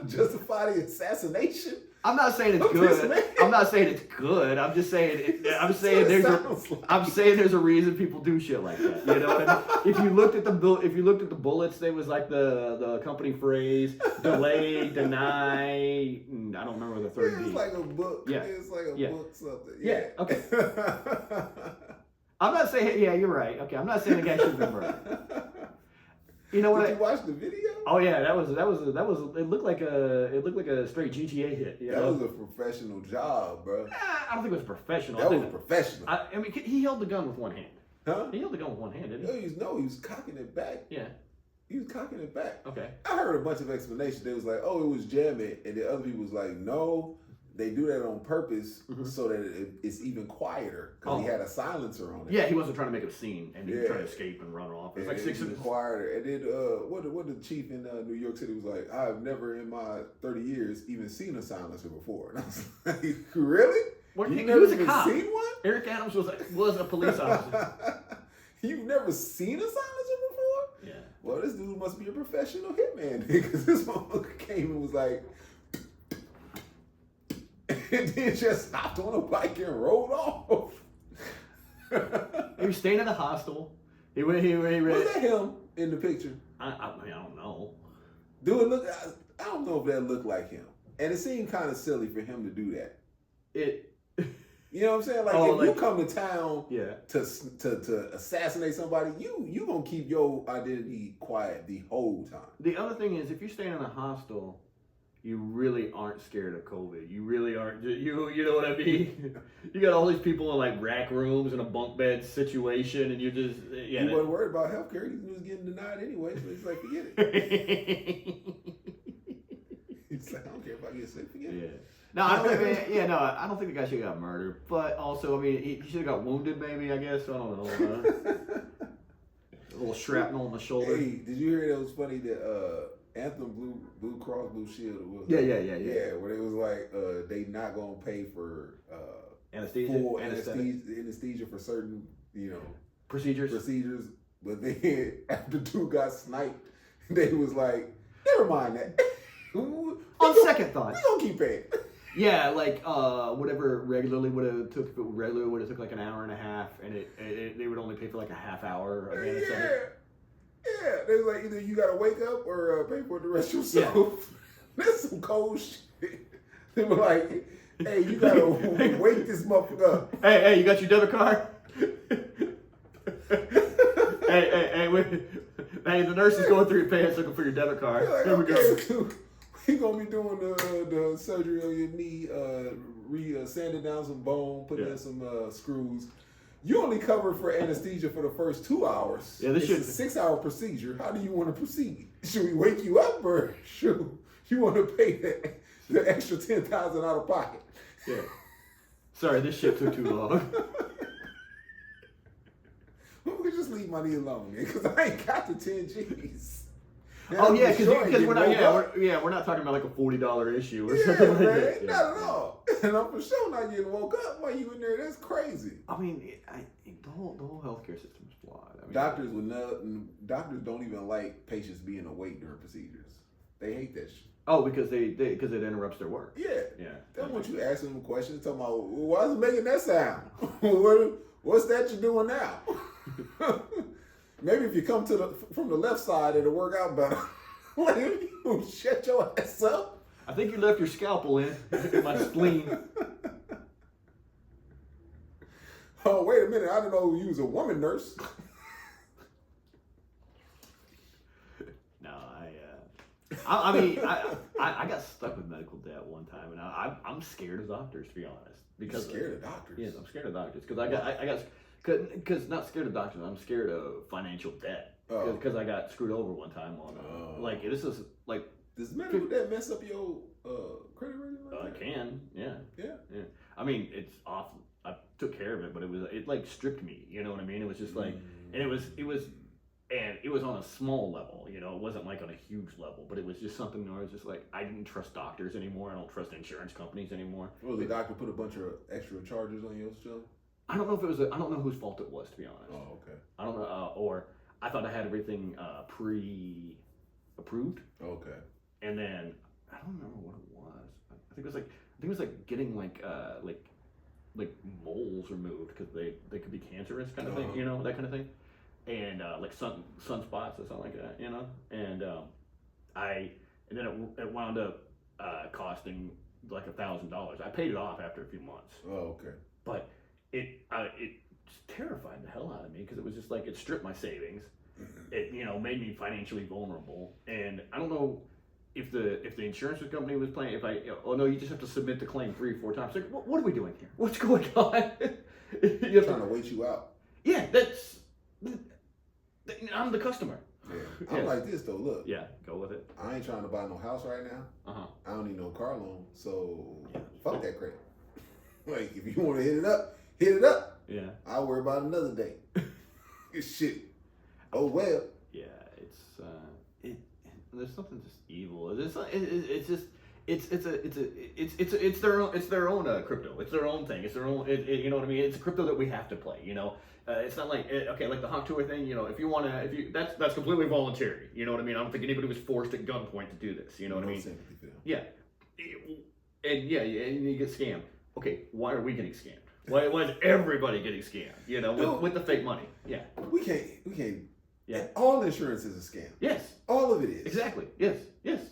Speaker 2: justify the assassination?
Speaker 1: I'm not saying it's good. I'm not saying it's good. I'm just saying I'm saying there's a reason people do shit like that. You know what I mean? If you looked at the bullets, there was like the company phrase: delay, deny. I don't remember the third.
Speaker 2: It's like a book. Yeah, it's like a book something.
Speaker 1: Yeah. Okay. I'm not saying. Yeah, you're right. Okay, I'm not saying the guy should have been murdered. You know what?
Speaker 2: Did you watch the video?
Speaker 1: Oh yeah, that was. It looked like a straight GTA hit. You know?
Speaker 2: That was a professional job, bro.
Speaker 1: I don't think it was professional.
Speaker 2: That was professional.
Speaker 1: I mean, he held the gun with one hand.
Speaker 2: Huh?
Speaker 1: He held the gun with one hand, didn't he?
Speaker 2: He was cocking it back.
Speaker 1: Yeah.
Speaker 2: He was cocking it back.
Speaker 1: Okay.
Speaker 2: I heard a bunch of explanations. They was like, oh, it was jamming, and the other people was like, no. They do that on purpose so that it's even quieter because he had a silencer on it.
Speaker 1: Yeah, he wasn't trying to make a scene and he was trying to escape and run off. It's like 6
Speaker 2: minutes quieter. And then what the chief in New York City was like, I've never in my 30 years even seen a silencer before. And I was like, really? You've never even seen one?
Speaker 1: Eric Adams was a police officer.
Speaker 2: You've never seen a silencer before?
Speaker 1: Yeah.
Speaker 2: Well, this dude must be a professional hitman because this motherfucker came and was like, and then just hopped on a bike and rolled off.
Speaker 1: He was staying at a hostel. He was
Speaker 2: that him in the picture?
Speaker 1: I mean, I don't know.
Speaker 2: Do it look? I don't know if that looked like him. And it seemed kind of silly for him to do that. You know what I'm saying? Like if you come to town to assassinate somebody, you gonna keep your identity quiet the whole time.
Speaker 1: The other thing is, if you're staying in a hostel, you really aren't scared of COVID. You really aren't. You know what I mean? You got all these people in like rack rooms in a bunk bed situation, and you just
Speaker 2: He wasn't worried about healthcare. He was getting denied anyway, so he's like, forget it. He's like, I don't care if I get sick, forget it.
Speaker 1: No, I don't think the guy should have got murdered. But also, I mean, he should have got wounded, maybe. I guess I don't know. A little shrapnel on the shoulder.
Speaker 2: Hey, did you hear that was funny that Anthem Blue Cross Blue Shield was
Speaker 1: yeah,
Speaker 2: where it was like they not gonna pay for
Speaker 1: anesthesia,
Speaker 2: anesthesia for certain
Speaker 1: procedures,
Speaker 2: but then after dude got sniped, they was like, never mind that.
Speaker 1: On second thought,
Speaker 2: we gonna keep paying.
Speaker 1: Yeah, like whatever regularly would have took, if it regularly would have took like an hour and a half, and they would only pay for like a half hour of anesthetic.
Speaker 2: Yeah, they was like, either you gotta wake up or pay for it the rest yourself. Yeah. That's some cold shit. They were like, Hey, you gotta wake this motherfucker up.
Speaker 1: Hey, you got your debit card? hey, wait. Hey, the nurse is going through your pants looking for your debit card.
Speaker 2: Like,
Speaker 1: Here we go.
Speaker 2: We gonna be doing the surgery on your knee, sanding down some bone, putting in some screws. You only cover for anesthesia for the first 2 hours.
Speaker 1: Yeah, this
Speaker 2: it's a 6-hour procedure. How do you want to proceed? Should we wake you up or should you want to pay the extra $10,000 out of pocket?
Speaker 1: Yeah. Sorry, this shit took too long.
Speaker 2: We just leave money alone, man, because I ain't got the 10 G's.
Speaker 1: Oh yeah, because we're not we're not talking about like a $40 issue or something like that.
Speaker 2: Not at all. And I'm for sure not getting woke up while you in there. That's crazy.
Speaker 1: I mean, the whole healthcare system is flawed. I mean,
Speaker 2: doctors don't even like patients being awake during procedures. They hate that shit.
Speaker 1: Oh, because it interrupts their work.
Speaker 2: Yeah.
Speaker 1: Yeah.
Speaker 2: They want you asking them questions, talking about why is it making that sound? What's that you're doing now? Maybe if you come from the left side, it'll work out better. Like, you shut your ass up.
Speaker 1: I think you left your scalpel in my spleen.
Speaker 2: Oh, wait a minute. I didn't know you was a woman nurse.
Speaker 1: No, I mean, I got stuck with medical debt one time, and I'm scared of doctors, to be honest.
Speaker 2: You're scared of doctors?
Speaker 1: Yes, I'm scared of doctors because not scared of doctors. I'm scared of financial debt because I got screwed over one time on like this is like.
Speaker 2: Does medical debt mess up your credit rating?
Speaker 1: It can, yeah.
Speaker 2: Yeah.
Speaker 1: I mean, it's awful. I took care of it, but it like stripped me. You know what I mean? It was just like, and it was on a small level. You know, it wasn't like on a huge level, but it was just something where I was just like, I didn't trust doctors anymore. I don't trust insurance companies anymore.
Speaker 2: Well, the doctor put a bunch of extra charges on your stuff?
Speaker 1: I don't know if it was. I don't know whose fault it was, to be honest.
Speaker 2: Oh, okay.
Speaker 1: I don't know, or I thought I had everything pre-approved.
Speaker 2: Okay.
Speaker 1: And then I don't remember what it was. I think it was like getting like moles removed because they could be cancerous kind of thing, you know, that kind of thing, and like sunspots or something like that, you know, and then it wound up costing like $1,000. I paid it off after a few months.
Speaker 2: Oh, okay.
Speaker 1: But it just terrified the hell out of me because it was just like it stripped my savings. It made me financially vulnerable, and I don't know if the insurance company was playing. You just have to submit the claim 3 or 4 times. Like, what are we doing here? What's going on?
Speaker 2: You're trying to wait you out.
Speaker 1: Yeah, I'm the customer.
Speaker 2: Yeah. I'm like this though. Look.
Speaker 1: Yeah, go with it.
Speaker 2: I ain't trying to buy no house right now. I don't need no car loan. So fuck that crap. Like, if you want to hit it up. Yeah. I'll worry about another day. Shit. Oh well.
Speaker 1: Yeah, there's something just evil. It's their own crypto. It's their own thing. It's their own. You know what I mean? It's a crypto that we have to play. You know, it's not like like the Hawk Tuah thing. You know, that's completely voluntary. You know what I mean? I don't think anybody was forced at gunpoint to do this. You know what I mean? Yeah. And you get scammed. Okay, why are we getting scammed? Why is everybody getting scammed? You know, with the fake money. Yeah. We can't. Yeah.
Speaker 2: All insurance is a scam.
Speaker 1: Yes.
Speaker 2: All of it is.
Speaker 1: Exactly. Yes.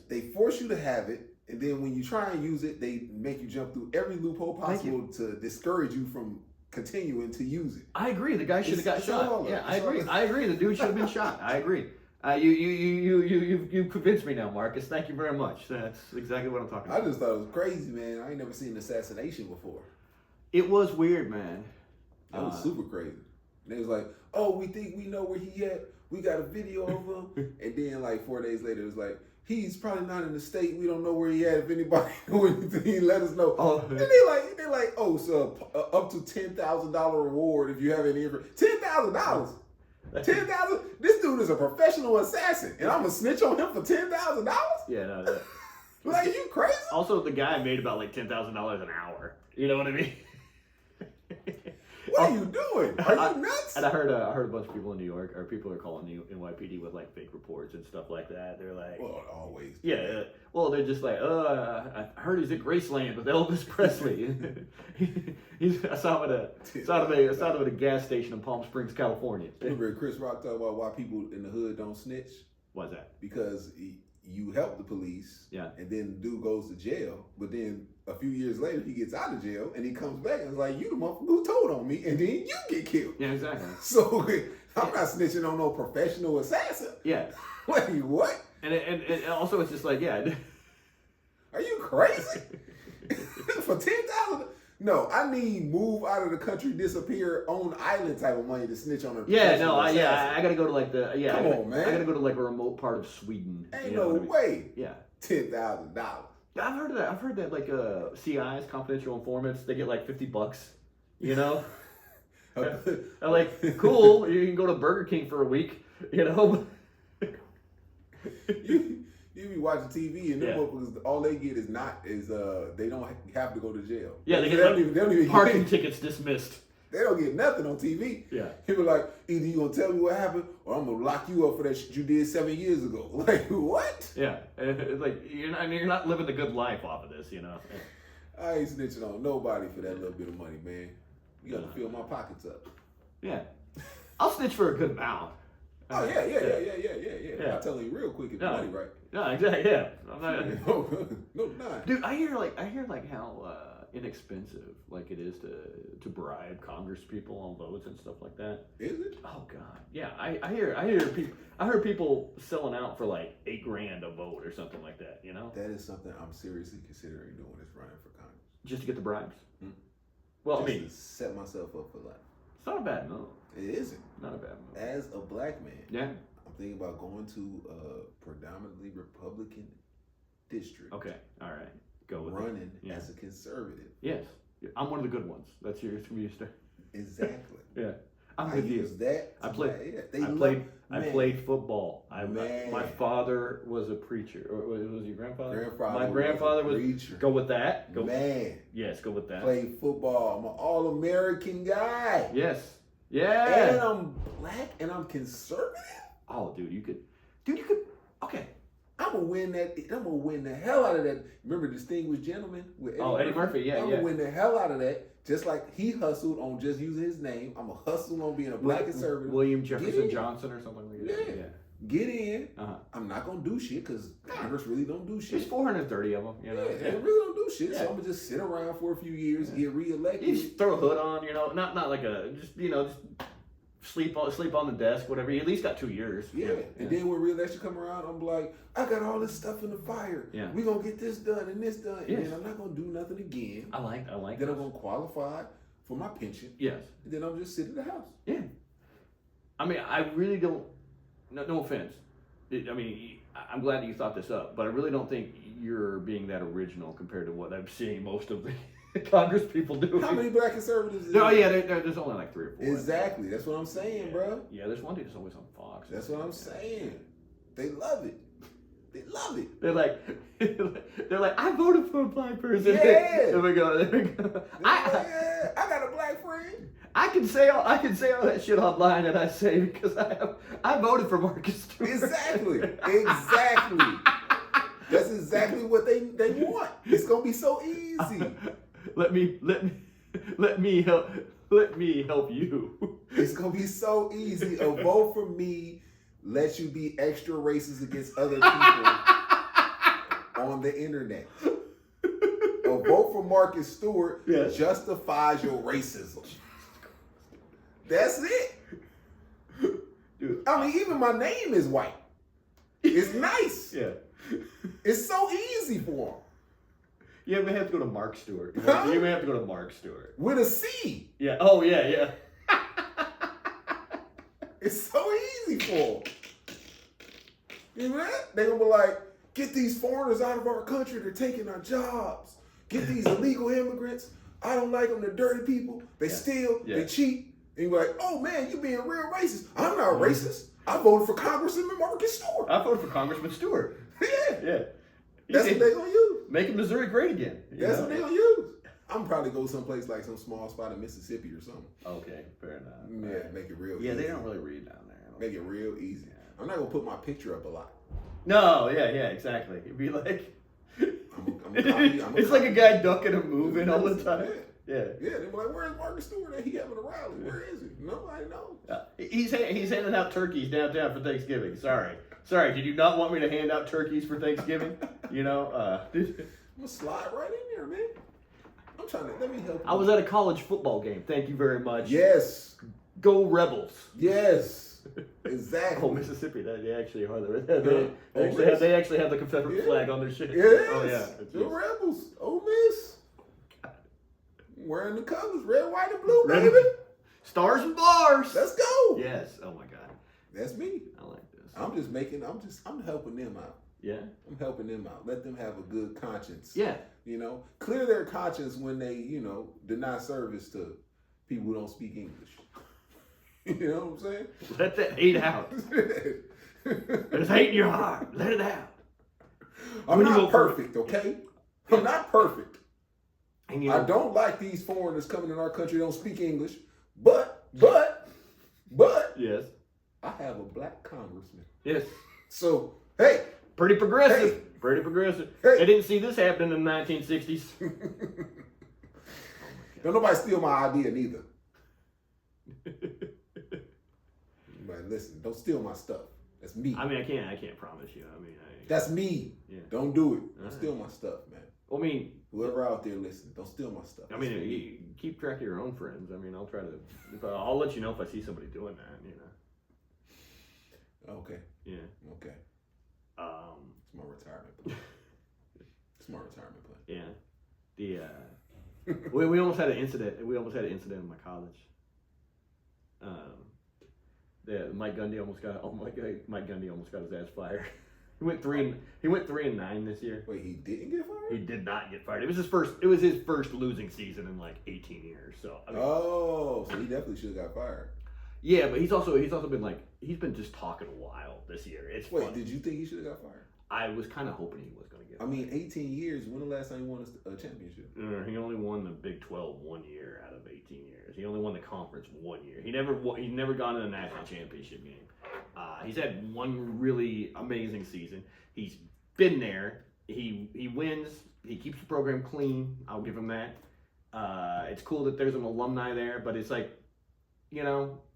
Speaker 2: They force you to have it, and then when you try and use it, they make you jump through every loophole possible to discourage you from continuing to use it.
Speaker 1: I agree. The guy should have got shot. Yeah, I agree. The dude should have been shot. I agree. You convinced me now, Marcus. Thank you very much. That's exactly what I'm talking about.
Speaker 2: I just thought it was crazy, man. I ain't never seen an assassination before.
Speaker 1: It was weird, man.
Speaker 2: That was super crazy. And they was like, "Oh, we think we know where he at. We got a video of him." And then like 4 days later, it was like, "He's probably not in the state. We don't know where he at. If anybody knew anything, let us know." Oh, and they're like, "Oh, so up to $10,000 reward if you have any information." $10,000. $10,000. This dude is a professional assassin, and I'm gonna snitch on him for $10,000.
Speaker 1: Yeah, no.
Speaker 2: Like, you crazy?
Speaker 1: Also, the guy made about like $10,000 an hour. You know what I mean?
Speaker 2: What are you doing? Are you nuts?
Speaker 1: And I heard a bunch of people in New York, or people are calling the NYPD with like fake reports and stuff like that. They're like,
Speaker 2: well, always.
Speaker 1: Yeah. Well, they're just like, I heard he's at Graceland with Elvis Presley. I saw him at a gas station in Palm Springs, California.
Speaker 2: Remember Chris Rock talk about why people in the hood don't snitch?
Speaker 1: Why's that?
Speaker 2: Because you help the police.
Speaker 1: Yeah.
Speaker 2: And then the dude goes to jail, but then a few years later, he gets out of jail and he comes back and is like, "You the motherfucker who told on me, and then you get killed."
Speaker 1: Yeah, exactly.
Speaker 2: So I'm not snitching on no professional assassin.
Speaker 1: Yeah.
Speaker 2: Like what?
Speaker 1: And also it's just like, yeah.
Speaker 2: Are you crazy? For $10,000? No, I need move out of the country, disappear, own island type of money to snitch on a
Speaker 1: Yeah, no,
Speaker 2: professional assassin.
Speaker 1: I gotta go to like the
Speaker 2: Come on, man.
Speaker 1: I gotta go to like a remote part of Sweden.
Speaker 2: Ain't
Speaker 1: you know
Speaker 2: no
Speaker 1: what I mean?
Speaker 2: way.
Speaker 1: Yeah.
Speaker 2: $10,000.
Speaker 1: I've heard of that. I've heard that like CIs, confidential informants, they get like $50. You know? I'm like, cool, you can go to Burger King for a week, you know?
Speaker 2: You be watching TV and them motherfuckers, all they get is they don't have to go to jail.
Speaker 1: Yeah, they don't even parking tickets dismissed.
Speaker 2: They don't get nothing on TV.
Speaker 1: Yeah.
Speaker 2: People like, either you gonna tell me what happened or I'm gonna lock you up for that shit you did 7 years ago. Like what?
Speaker 1: Yeah. It's like you're not living the good life off of this, you know.
Speaker 2: I ain't snitching on nobody for that little bit of money, man. You gotta fill my pockets up.
Speaker 1: Yeah. I'll snitch for a good amount.
Speaker 2: Oh yeah. I'll tell you real quick if the money right.
Speaker 1: No, exactly. Yeah, I'm not.
Speaker 2: No, nah.
Speaker 1: Dude, I hear how inexpensive like it is to bribe Congress people on votes and stuff like that.
Speaker 2: Is it?
Speaker 1: Oh God, yeah. I heard people selling out for like $8,000 a vote or something like that. You know.
Speaker 2: That is something I'm seriously considering doing is running for Congress.
Speaker 1: Just to get the bribes.
Speaker 2: Hmm.
Speaker 1: Well,
Speaker 2: just
Speaker 1: I mean,
Speaker 2: to set myself up for life.
Speaker 1: It's not a bad move.
Speaker 2: It isn't.
Speaker 1: Not a bad move.
Speaker 2: As a black man,
Speaker 1: Yeah.
Speaker 2: I'm thinking about going to a predominantly Republican district.
Speaker 1: Okay. All right. Go with
Speaker 2: running
Speaker 1: it. Yeah.
Speaker 2: as a conservative.
Speaker 1: Yes. I'm one of the good ones. That's your start.
Speaker 2: Exactly.
Speaker 1: Yeah. I'm
Speaker 2: I
Speaker 1: with you.
Speaker 2: use that.
Speaker 1: I
Speaker 2: I
Speaker 1: played football.
Speaker 2: Man.
Speaker 1: My father was a preacher. Or was your grandfather?
Speaker 2: Grandfather
Speaker 1: My grandfather
Speaker 2: was a
Speaker 1: was.
Speaker 2: preacher.
Speaker 1: Go with that.
Speaker 2: Man.
Speaker 1: Yes, go with that.
Speaker 2: Played football. I'm an All-American guy.
Speaker 1: Yes. Yeah.
Speaker 2: And I'm black and I'm conservative.
Speaker 1: Oh, dude, you could. Okay.
Speaker 2: I'm gonna win that. I'm gonna win the hell out of that. Remember Distinguished Gentleman with
Speaker 1: Eddie Murphy? Yeah,
Speaker 2: I'm gonna win the hell out of that. Just like he hustled on just using his name, I'm gonna hustle on being a black conservative.
Speaker 1: William Jefferson Johnson or something like that.
Speaker 2: Yeah. Get in.
Speaker 1: Uh-huh.
Speaker 2: I'm not gonna do shit because Congress really don't do shit.
Speaker 1: There's 430 of them. You know.
Speaker 2: They really don't do shit. So I'm gonna just sit around for a few years, get reelected.
Speaker 1: You just throw a hood on, you know, not like a just sleep on the desk, whatever. You at least got 2 years.
Speaker 2: Yeah. And then when reelection come around, I'm like, I got all this stuff in the fire.
Speaker 1: Yeah.
Speaker 2: We gonna get this done and this done.
Speaker 1: Yes.
Speaker 2: And then I'm not gonna do nothing again.
Speaker 1: I like.
Speaker 2: Then I'm gonna qualify for my pension.
Speaker 1: Yes.
Speaker 2: And then I'm just sitting in the house.
Speaker 1: Yeah. I mean, I really don't. No offense. I mean, I'm glad that you thought this up, but I really don't think you're being that original compared to what I'm seeing most of the Congress people do.
Speaker 2: How many black conservatives?
Speaker 1: No, yeah, there's only like 3 or 4.
Speaker 2: Exactly. That's what I'm saying, bro.
Speaker 1: Yeah, there's one dude that's always on Fox.
Speaker 2: That's what I'm saying. They love it. They love it.
Speaker 1: They're like, I voted for a black person.
Speaker 2: Yeah.
Speaker 1: There we go.
Speaker 2: I got a black friend.
Speaker 1: I can say all that shit online that I say because I voted for Marcus Stewart.
Speaker 2: Exactly. That's exactly what they want. It's gonna be so easy.
Speaker 1: Let me help you.
Speaker 2: It's gonna be so easy. A vote for me lets you be extra racist against other people on the internet. A vote for Marcus Stewart justifies your racism. That's it.
Speaker 1: Dude,
Speaker 2: I mean, even my name is white. It's nice.
Speaker 1: Yeah.
Speaker 2: It's so easy for him.
Speaker 1: You may have to go to Mark Stewart.
Speaker 2: Huh?
Speaker 1: You may have to go to Mark Stewart.
Speaker 2: With a C.
Speaker 1: Yeah. Oh, yeah.
Speaker 2: It's so easy for him. You know that? They're going to be like, get these foreigners out of our country. They're taking our jobs. Get these illegal immigrants. I don't like them. They're dirty people. They steal. They cheat. And you're like, oh, man, you being real racist. I'm not racist. I voted for Congressman Marcus Stewart.
Speaker 1: I voted for Congressman Stewart.
Speaker 2: Yeah. That's what they're going to use.
Speaker 1: Making Missouri great again.
Speaker 2: That's what they're going to use. I'm probably go someplace like some small spot in Mississippi or something.
Speaker 1: Okay, fair enough.
Speaker 2: Yeah, make it real easy.
Speaker 1: Yeah, they don't really read down there.
Speaker 2: Make it real easy. Yeah. I'm not going to put my picture up a lot.
Speaker 1: No, yeah, exactly. It'd be like...
Speaker 2: It's
Speaker 1: like a guy ducking and moving all the time. Yeah.
Speaker 2: They're like, where's Marcus Stewart at? He having a rally. Where is he? Nobody knows.
Speaker 1: He's handing out turkeys downtown for Thanksgiving. Sorry. Did you not want me to hand out turkeys for Thanksgiving? You know?
Speaker 2: gonna slide right in there, man. I'm trying to let me help you.
Speaker 1: I was at a college football game. Thank you very much.
Speaker 2: Yes.
Speaker 1: Go Rebels.
Speaker 2: Yes. Exactly.
Speaker 1: Oh, Mississippi. They actually are there. They actually have the Confederate flag on their shit.
Speaker 2: Yes.
Speaker 1: Oh yeah.
Speaker 2: The Rebels. Ole Miss. Wearing the colors, red, white, and blue, baby.
Speaker 1: Stars and bars.
Speaker 2: Let's go.
Speaker 1: Yes. Oh my God.
Speaker 2: That's me.
Speaker 1: I like this.
Speaker 2: I'm helping them out.
Speaker 1: Yeah.
Speaker 2: I'm helping them out. Let them have a good conscience.
Speaker 1: Yeah.
Speaker 2: You know, clear their conscience when they, deny service to people who don't speak English. You know what I'm saying?
Speaker 1: Let that hate out. There's hate in your heart. Let it out.
Speaker 2: I'm not perfect, okay? I'm not perfect.
Speaker 1: And
Speaker 2: I don't like these foreigners coming in our country who don't speak English, but
Speaker 1: yes,
Speaker 2: I have a black congressman.
Speaker 1: Yes.
Speaker 2: So, hey.
Speaker 1: Pretty progressive.
Speaker 2: Hey.
Speaker 1: Pretty progressive.
Speaker 2: Hey.
Speaker 1: They didn't see this happening in the 1960s.
Speaker 2: Don't nobody steal my idea neither. But listen, don't steal my stuff. That's me.
Speaker 1: I mean, I can't promise you. I mean,
Speaker 2: that's me.
Speaker 1: Yeah.
Speaker 2: Don't do it. Don't steal my stuff, man.
Speaker 1: Well, I mean,
Speaker 2: whoever out there listening, don't steal my stuff.
Speaker 1: I mean, you keep track of your own friends. I mean, I'll let you know if I see somebody doing that.
Speaker 2: Okay.
Speaker 1: Yeah.
Speaker 2: Okay. It's my retirement plan. It's my retirement plan.
Speaker 1: Yeah. We almost had an incident. We almost had an incident in my college. Mike Gundy almost got his ass fired. He went 3-9 this year.
Speaker 2: Wait, he didn't get fired?
Speaker 1: He did not get fired. It was his first losing season in like 18 years. So I mean,
Speaker 2: so he definitely should have got fired.
Speaker 1: Yeah, but he's also been he's been just talking wild this year. It's
Speaker 2: Wait,
Speaker 1: funny.
Speaker 2: did you think he should have got fired?
Speaker 1: I was kind of hoping he was going to get fired.
Speaker 2: I mean, 18 years. When the last time he won a championship?
Speaker 1: He only won the Big 12 1 year out of 18 years. He only won the conference 1 year. He's never gone to a national championship game. He's had one really amazing season. He's been there. He wins. He keeps the program clean. I'll give him that. It's cool that there's an alumni there, but it's like,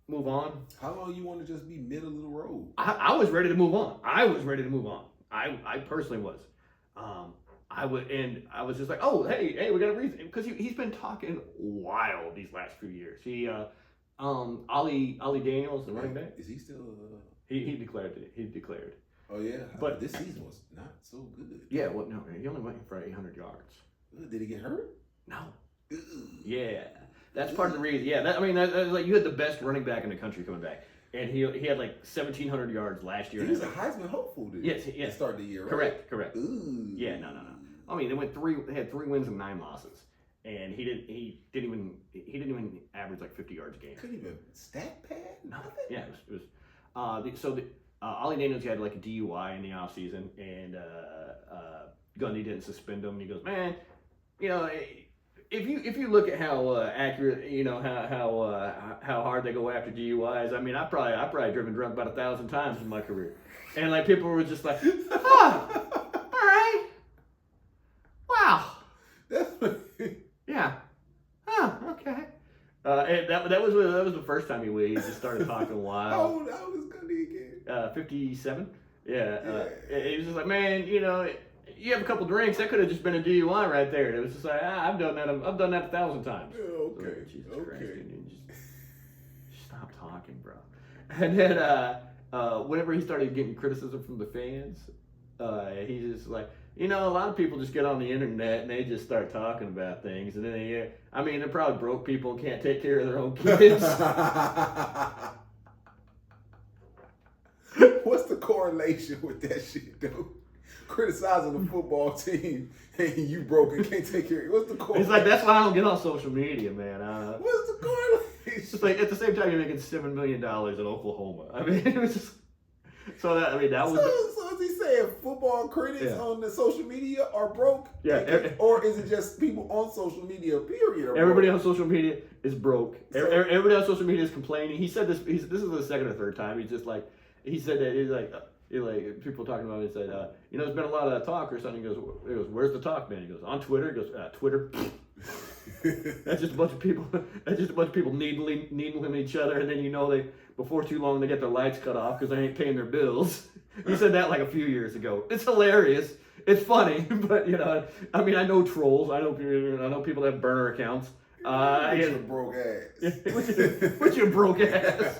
Speaker 1: move on.
Speaker 2: How long you want to just be middle of the road?
Speaker 1: I was ready to move on. I personally was. I was just like, oh, hey, we got a reason, because he's been talking wild these last few years. Ollie Daniels, the running back.
Speaker 2: Is he still?
Speaker 1: He declared it. He declared.
Speaker 2: Oh yeah,
Speaker 1: but
Speaker 2: this season was not so good.
Speaker 1: Yeah, well, no, he only went for 800 yards.
Speaker 2: Did he get hurt?
Speaker 1: No. Yeah, that's part of the reason. Yeah, that was like you had the best running back in the country coming back. And he had like 1,700 yards last year.
Speaker 2: He was a Heisman hopeful, dude.
Speaker 1: Yes.
Speaker 2: To start the year, right?
Speaker 1: Correct.
Speaker 2: Ooh.
Speaker 1: Yeah, no. I mean, they had 3 wins and 9 losses, and he didn't even average like 50 yards a game.
Speaker 2: Couldn't even stat pad. Nothing.
Speaker 1: Yeah, it was. Ollie Daniels had like a DUI in the offseason, and Gundy didn't suspend him. And he goes, man, if you look at how accurate, how hard they go after DUIs, I mean, I probably driven drunk about 1,000 times in my career, and like people were just like, oh, all right, wow, yeah, okay, and that was the first time he just started talking wild.
Speaker 2: How old is Gundy again?
Speaker 1: 57. Yeah, it was just like, man, you have a couple drinks, that could have just been a DUI right there. And it was just like, I've done that 1,000 times.
Speaker 2: Yeah, okay.
Speaker 1: So, Jesus Christ, dude, just stop talking, bro. And then whenever he started getting criticism from the fans, he's just like, a lot of people just get on the internet and they just start talking about things, and then they're probably broke people and can't take care of their own kids.
Speaker 2: What's the correlation with that shit, though? Criticizing the football team and you broke and can't take care of it. What's the correlation?
Speaker 1: It's like, that's why I don't get on social media, man.
Speaker 2: What's the correlation?
Speaker 1: It's just like, at the same time, you're making $7 million in Oklahoma. I mean, it was just... So that was...
Speaker 2: So is he saying football critics on the social media are broke?
Speaker 1: Yeah.
Speaker 2: Or is it just people on social media, period?
Speaker 1: Everybody on social media is broke. Everybody on social media is complaining. He said this... This is the second or third time. He's just like... He said that he's like people talking about it. He said, there's been a lot of talk or something. He goes, where's the talk, man? He goes, on Twitter. He goes, Twitter. That's just a bunch of people. That's just a bunch of people needling each other, and then they before too long they get their lights cut off because they ain't paying their bills. He said that like a few years ago. It's hilarious. It's funny, but I mean, I know trolls. I know people that have burner accounts.
Speaker 2: With your broke ass.
Speaker 1: With your broke ass.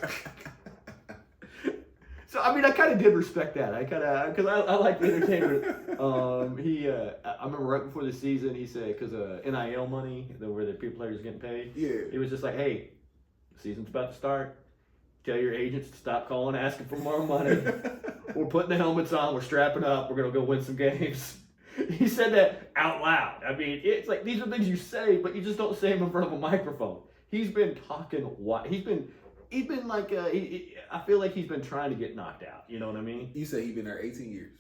Speaker 1: So I mean, I kind of did respect that. Because I like the entertainment. I remember right before the season, he said because NIL money, where the players are getting paid.
Speaker 2: Yeah.
Speaker 1: He was just like, hey, the season's about to start. Tell your agents to stop calling, asking for more money. We're putting the helmets on. We're strapping up. We're gonna go win some games. He said that out loud. I mean, it's like these are things you say, but you just don't say them in front of a microphone. He's been talking. He's been like. I feel like he's been trying to get knocked out. You know what I mean?
Speaker 2: You say he's been there 18 years.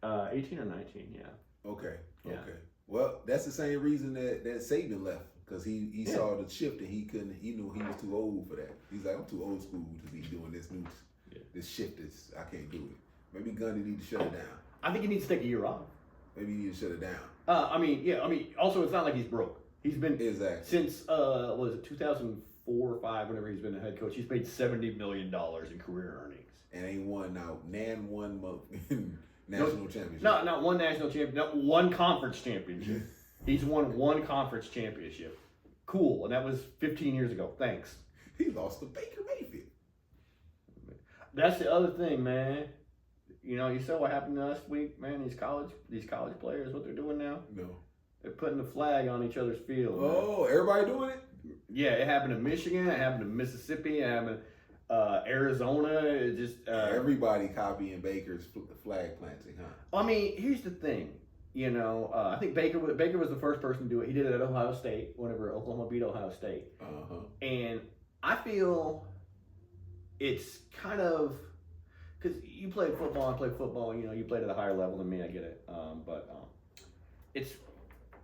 Speaker 1: 18 or 19, yeah.
Speaker 2: Okay.
Speaker 1: Yeah.
Speaker 2: Okay. Well, that's the same reason that Saban left. Because he saw the shift and he knew he was too old for that. He's like, I'm too old school to be doing this this shift. I can't do it. Maybe Gundy need to shut it down.
Speaker 1: I think he needs to take a year off.
Speaker 2: Maybe he need to shut it down.
Speaker 1: I mean, also it's not like he's broke. He's been since 2004 or 5, whenever he's been the head coach. He's made $70 million in career earnings.
Speaker 2: And ain't won one national championship.
Speaker 1: Not one national championship. Not one conference championship. He's won one conference championship. Cool. And that was 15 years ago. Thanks.
Speaker 2: He lost to Baker Mayfield.
Speaker 1: That's the other thing, man. You saw what happened last week, man. These college players, what they're doing now?
Speaker 2: No.
Speaker 1: They're putting the flag on each other's field.
Speaker 2: Oh, man. Everybody doing it?
Speaker 1: Yeah, it happened in Michigan. It happened in Mississippi. It happened Arizona. It just
Speaker 2: everybody copying Baker's flag planting, huh?
Speaker 1: I mean, here's the thing. I think Baker was the first person to do it. He did it at Ohio State whenever Oklahoma beat Ohio State.
Speaker 2: Uh-huh.
Speaker 1: And I feel it's kind of because you played football. I played football. You played at a higher level than me. I get it. But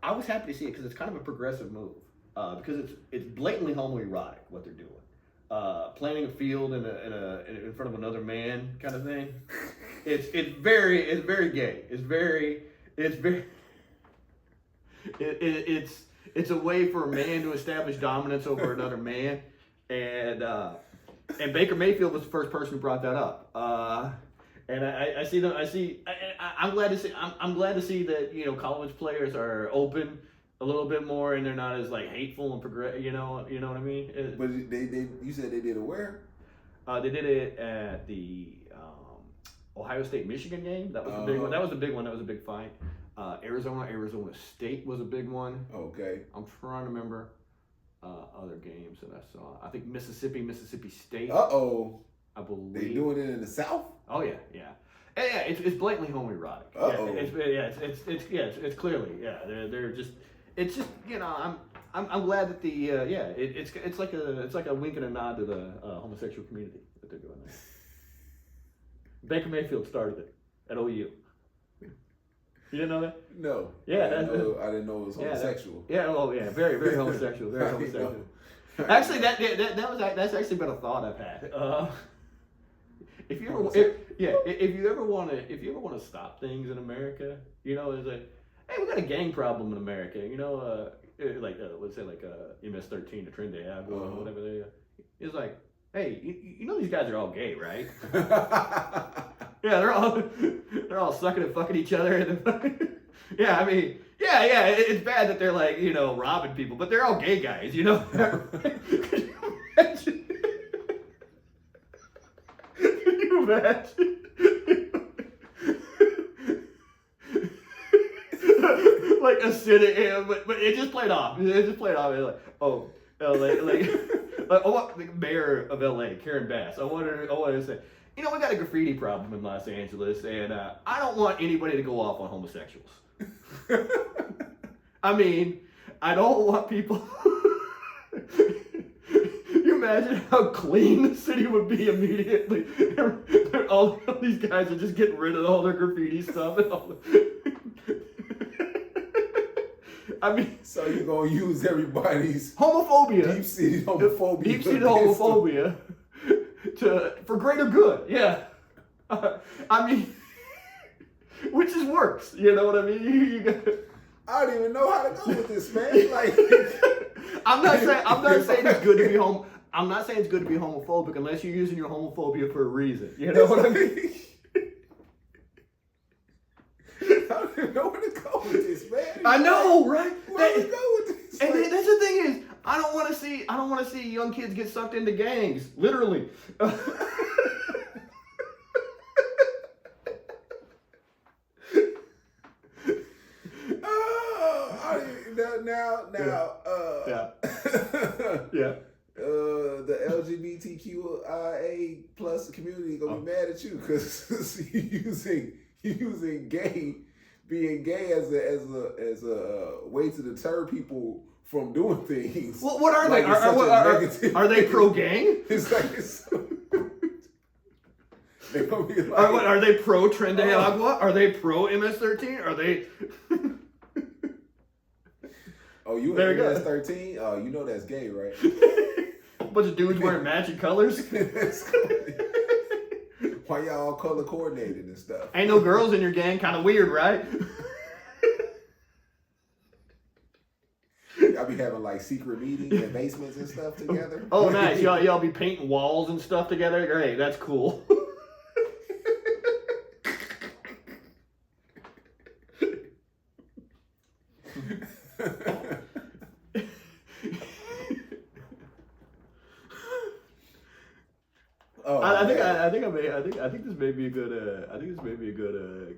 Speaker 1: I was happy to see it because it's kind of a progressive move. Because it's blatantly homoerotic what they're doing. Planting a field in front of another man kind of thing. It's very gay. It's a way for a man to establish dominance over another man, and Baker Mayfield was the first person who brought that up. And I'm glad to see. I'm glad to see that college players are open a little bit more, and they're not as like hateful and progress. You know what I mean?
Speaker 2: But you said they did it where?
Speaker 1: They did it at the Ohio State Michigan game. That was the big one. That was the big one. That was a big fight. Arizona State was a big one.
Speaker 2: Okay.
Speaker 1: I'm trying to remember other games that I saw. I think Mississippi State. I believe
Speaker 2: they doing it in the South.
Speaker 1: Oh yeah. It's blatantly homoerotic. It's clearly they're just. It's just I'm glad that it's like a wink and a nod to the homosexual community that they're doing that. Baker Mayfield started it at OU. You didn't know that?
Speaker 2: No.
Speaker 1: Yeah,
Speaker 2: I didn't know it was homosexual.
Speaker 1: Very, very homosexual. Very homosexual. Actually, that's actually been a thought I've had. If you ever want to stop things in America, there's hey, we got a gang problem in America. Let's say MS-13 or Trinidad or whatever they are. It's like, hey, these guys are all gay, right? Yeah, they're all sucking and fucking each other. Yeah, I mean, it's bad that they're like, robbing people, but they're all gay guys, Could you imagine? Can you imagine? Like a city, but it just played off. It's like, oh, LA, the mayor of LA, Karen Bass. I wanted to say, we got a graffiti problem in Los Angeles, and I don't want anybody to go off on homosexuals. I mean, I don't want people. You imagine how clean the city would be immediately? All these guys are just getting rid of all their graffiti stuff and all I mean,
Speaker 2: so you're gonna use everybody's
Speaker 1: homophobia,
Speaker 2: deep-seated homophobia,
Speaker 1: for greater good. Yeah, I mean, which is worse. You know what I mean? You got.
Speaker 2: I don't even know how to go with this, man. Like,
Speaker 1: I'm not saying it's good to be I'm not saying it's good to be homophobic unless you're using your homophobia for a reason. You know what I mean?
Speaker 2: I don't know where to go with this, man.
Speaker 1: I know, right?
Speaker 2: Where to go with this?
Speaker 1: And that's the thing is, I don't want to see young kids get sucked into gangs, literally. Yeah.
Speaker 2: The LGBTQIA plus community gonna be mad at you because using being gay as a way to deter people from doing things.
Speaker 1: Well, what are
Speaker 2: like
Speaker 1: they? Are they pro gang?
Speaker 2: It's like they're gonna be like,
Speaker 1: are they pro Tren de Agua? Are they pro MS-13? Are they?
Speaker 2: Oh, you
Speaker 1: there you
Speaker 2: MS-13? Oh, you know that's gay, right?
Speaker 1: A bunch of dudes wearing matching colors.
Speaker 2: Why y'all all color coordinated and stuff?
Speaker 1: Ain't no girls in your gang. Kind of weird, right?
Speaker 2: Y'all be having like secret meetings in basements and stuff together.
Speaker 1: Oh, nice. Y'all be painting walls and stuff together. Great, that's cool. I think this may be a good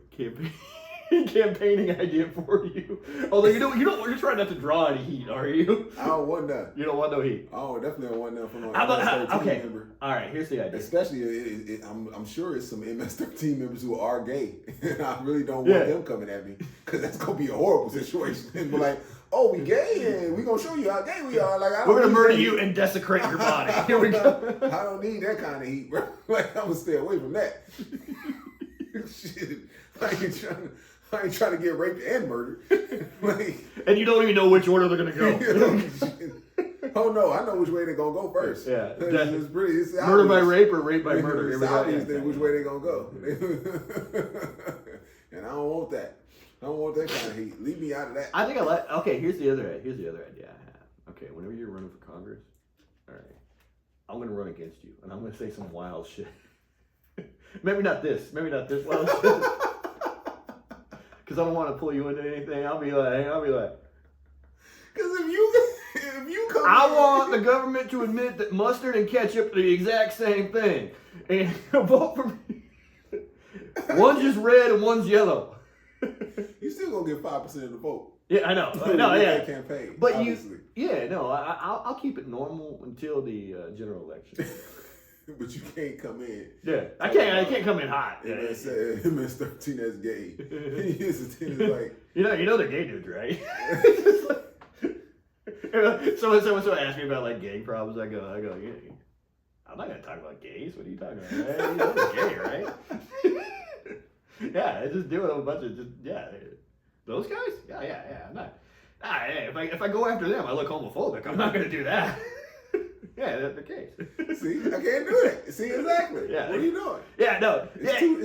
Speaker 1: campaigning idea for you. Although you're trying not to draw any heat, are you?
Speaker 2: I don't want none.
Speaker 1: You don't want no heat.
Speaker 2: Oh, definitely don't want none from an
Speaker 1: MS-13
Speaker 2: MS-13 member.
Speaker 1: All right, here's the idea.
Speaker 2: Especially, I'm sure it's some MS-13 members who are gay. I really don't want them coming at me because that's gonna be a horrible situation. And be like, oh, we gay and we gonna show you how gay we are. Like,
Speaker 1: we're gonna murder you and desecrate your body. Here we go.
Speaker 2: I don't need that kind of heat, bro. Like, I'm gonna stay away from that. Shit, I ain't trying to get raped and murdered. Like,
Speaker 1: and you don't even know which order they're gonna go.
Speaker 2: Oh no, I know which way they're gonna go first.
Speaker 1: Yeah,
Speaker 2: it's
Speaker 1: murder by rape or rape by murder.
Speaker 2: It's obvious which way they're gonna go. And I don't want that. I don't want that kind of heat. Leave me out of that.
Speaker 1: I think I like. Okay, here's the other idea I have. Okay, whenever you're running for Congress, all right, I'm gonna run against you, and I'm gonna say some wild shit. Maybe not this wild shit. Because I don't want to pull you into anything. I'll be like.
Speaker 2: Because if you come,
Speaker 1: I want the government to admit that mustard and ketchup are the exact same thing, and vote for me. One's just red and one's yellow.
Speaker 2: You still gonna get 5% of the vote.
Speaker 1: Yeah, I know.
Speaker 2: Yeah. Campaign,
Speaker 1: but
Speaker 2: obviously.
Speaker 1: I'll keep it normal until the general election.
Speaker 2: But you can't come in.
Speaker 1: Yeah, I can't come in hot.
Speaker 2: MS-13 that's gay. It's like,
Speaker 1: you know they're gay dudes, right? Someone asked me about like gang problems. I go, yeah. I'm not gonna talk about gays. What are you talking about? Man? You know they're gay, right? Yeah, I just deal with a bunch of those guys. Yeah. I'm not. If I go after them, I look homophobic. I'm not gonna do that. Yeah, that's the case.
Speaker 2: See, I can't do that. See, exactly. Yeah. What are you doing?
Speaker 1: Yeah, no.
Speaker 2: That's too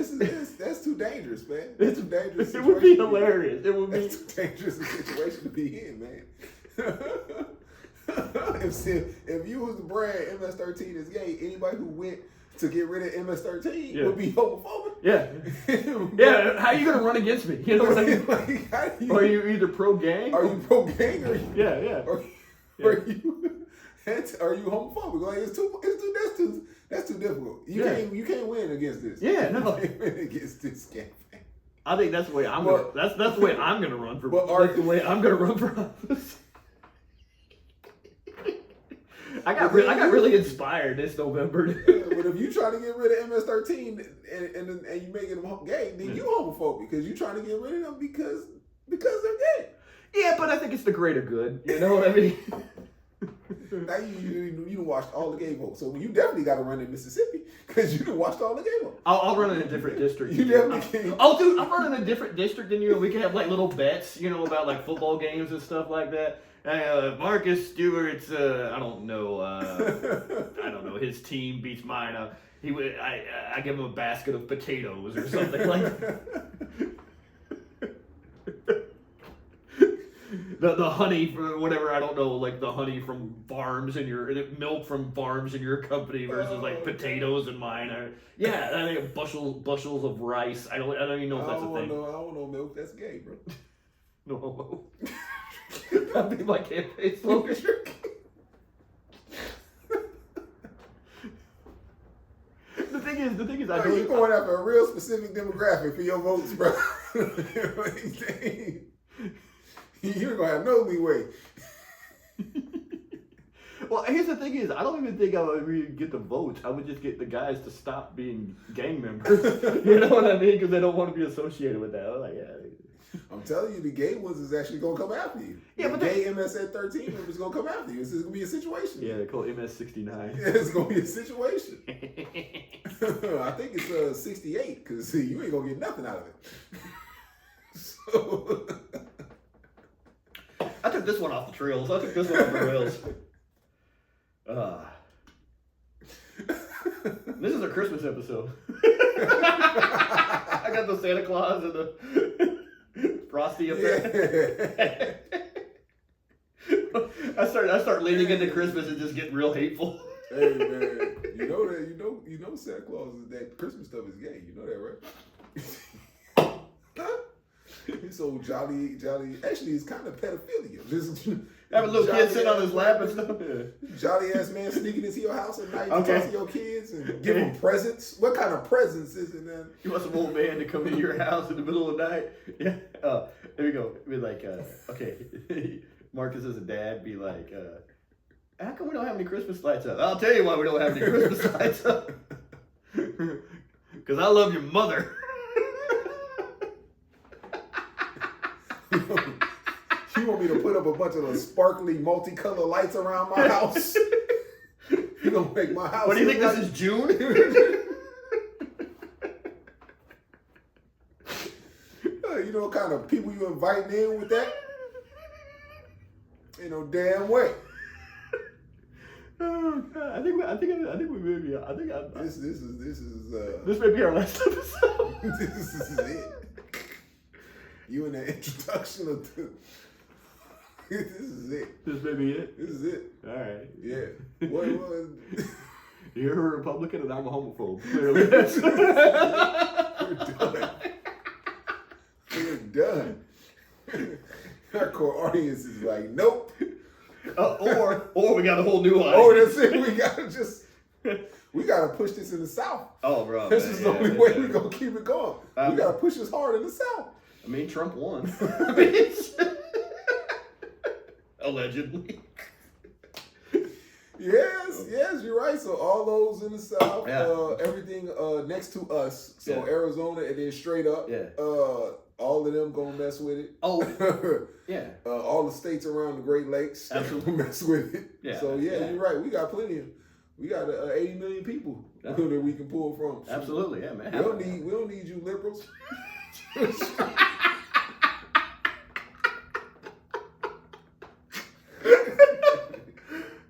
Speaker 2: dangerous, man. That's too dangerous.
Speaker 1: It would be hilarious. It would be.
Speaker 2: That's too dangerous a situation to be in, man. If you was the brand MS-13 is gay, anybody who went to get rid of MS-13 would be homophobic.
Speaker 1: Yeah. Yeah. How are you gonna run against me? You know what I mean?
Speaker 2: Like,
Speaker 1: are you either pro gang?
Speaker 2: Are you pro gang? Or are you homophobic? Like that's too difficult. You can't win against this.
Speaker 1: Yeah, no.
Speaker 2: You can't win against this campaign.
Speaker 1: I think that's the way I'm gonna. That's the way I'm gonna run for. That's the way I'm gonna run for office. I got really inspired this November.
Speaker 2: But if you try to get rid of MS-13 and you making them gay, then you homophobic because you trying to get rid of them because they're gay.
Speaker 1: Yeah, but I think it's the greater good. You know what I mean?
Speaker 2: Now you done watched all the gay votes, so you definitely got to run in Mississippi because you done watched all the gay votes.
Speaker 1: I'll run in a different district.
Speaker 2: You definitely can.
Speaker 1: Oh, dude, I'm running in a different district than you. We can have like little bets, about like football games and stuff like that. Marcus Stewart's, I don't know, his team beats mine. I give him a basket of potatoes or something like that. the honey from whatever, I don't know, like the honey from farms in your milk from farms in your company versus like potatoes in mine. Or yeah, I think bushels of rice. I don't even know if that's a thing.
Speaker 2: I don't know milk. That's gay, bro.
Speaker 1: No homo. That'd be my campaign slogan. The thing is, I know
Speaker 2: you're going after a real specific demographic for your votes, bro. You're gonna have no leeway.
Speaker 1: Well, here's the thing is, I don't even think I would really get the votes. I would just get the guys to stop being gang members. You know what I mean? Because they don't want to be associated with that. I'm like, yeah.
Speaker 2: I'm telling you, the gay ones is actually gonna come after you.
Speaker 1: Yeah,
Speaker 2: the
Speaker 1: but
Speaker 2: gay MSN 13 members gonna come after you. It's gonna be a situation.
Speaker 1: Yeah, they're called MS69.
Speaker 2: Yeah, it's gonna be a situation. I think it's 68 because you ain't gonna get nothing out of it. So
Speaker 1: I took this one off the trails. I took this one off the rails. This is a Christmas episode. I got the Santa Claus and the Frosty up there. I start leaning into Christmas and just getting real hateful.
Speaker 2: Hey man, you know Santa Claus is that Christmas stuff is gay. You know that, right? He's so jolly. Actually, it's kind of pedophilia. Just
Speaker 1: have a little kid sitting on his lap and stuff.
Speaker 2: Jolly ass man sneaking into your house at night to talk to your kids and give them presents. What kind of presents is it then?
Speaker 1: You want some old man to come into your house in the middle of the night? Yeah. There we go. Be like, okay. Marcus as a dad be like, how come we don't have any Christmas lights up? I'll tell you why we don't have any Christmas lights up. Because I love your mother.
Speaker 2: You want me to put up a bunch of those sparkly, multicolored lights around my house? You gonna make my house?
Speaker 1: What do you think? This is June?
Speaker 2: You know what kind of people you inviting in with that? Ain't no damn way.
Speaker 1: Oh God! I think we maybe. This may be our last episode.
Speaker 2: This is it. You in the introduction of the. This is it.
Speaker 1: This may be it.
Speaker 2: This is it.
Speaker 1: All right.
Speaker 2: Yeah. What?
Speaker 1: You're a Republican and I'm a homophobe. Clearly.
Speaker 2: We're done. Our core audience is like, nope.
Speaker 1: Or we got a whole new audience.
Speaker 2: Oh, that's it. We gotta push this in the South.
Speaker 1: Oh, bro.
Speaker 2: This is the only way we're gonna keep it going. We gotta push this hard in the South.
Speaker 1: I mean, Trump won. Allegedly.
Speaker 2: Yes, you're right. So all those in the South, everything next to us, so Arizona and then straight up, all of them gonna mess with it.
Speaker 1: Oh, yeah.
Speaker 2: All the states around the Great Lakes gonna mess with it. Yeah. So you're right. We got plenty of. We got 80 million people that we can pull from. So
Speaker 1: absolutely, yeah, man.
Speaker 2: We don't need you liberals.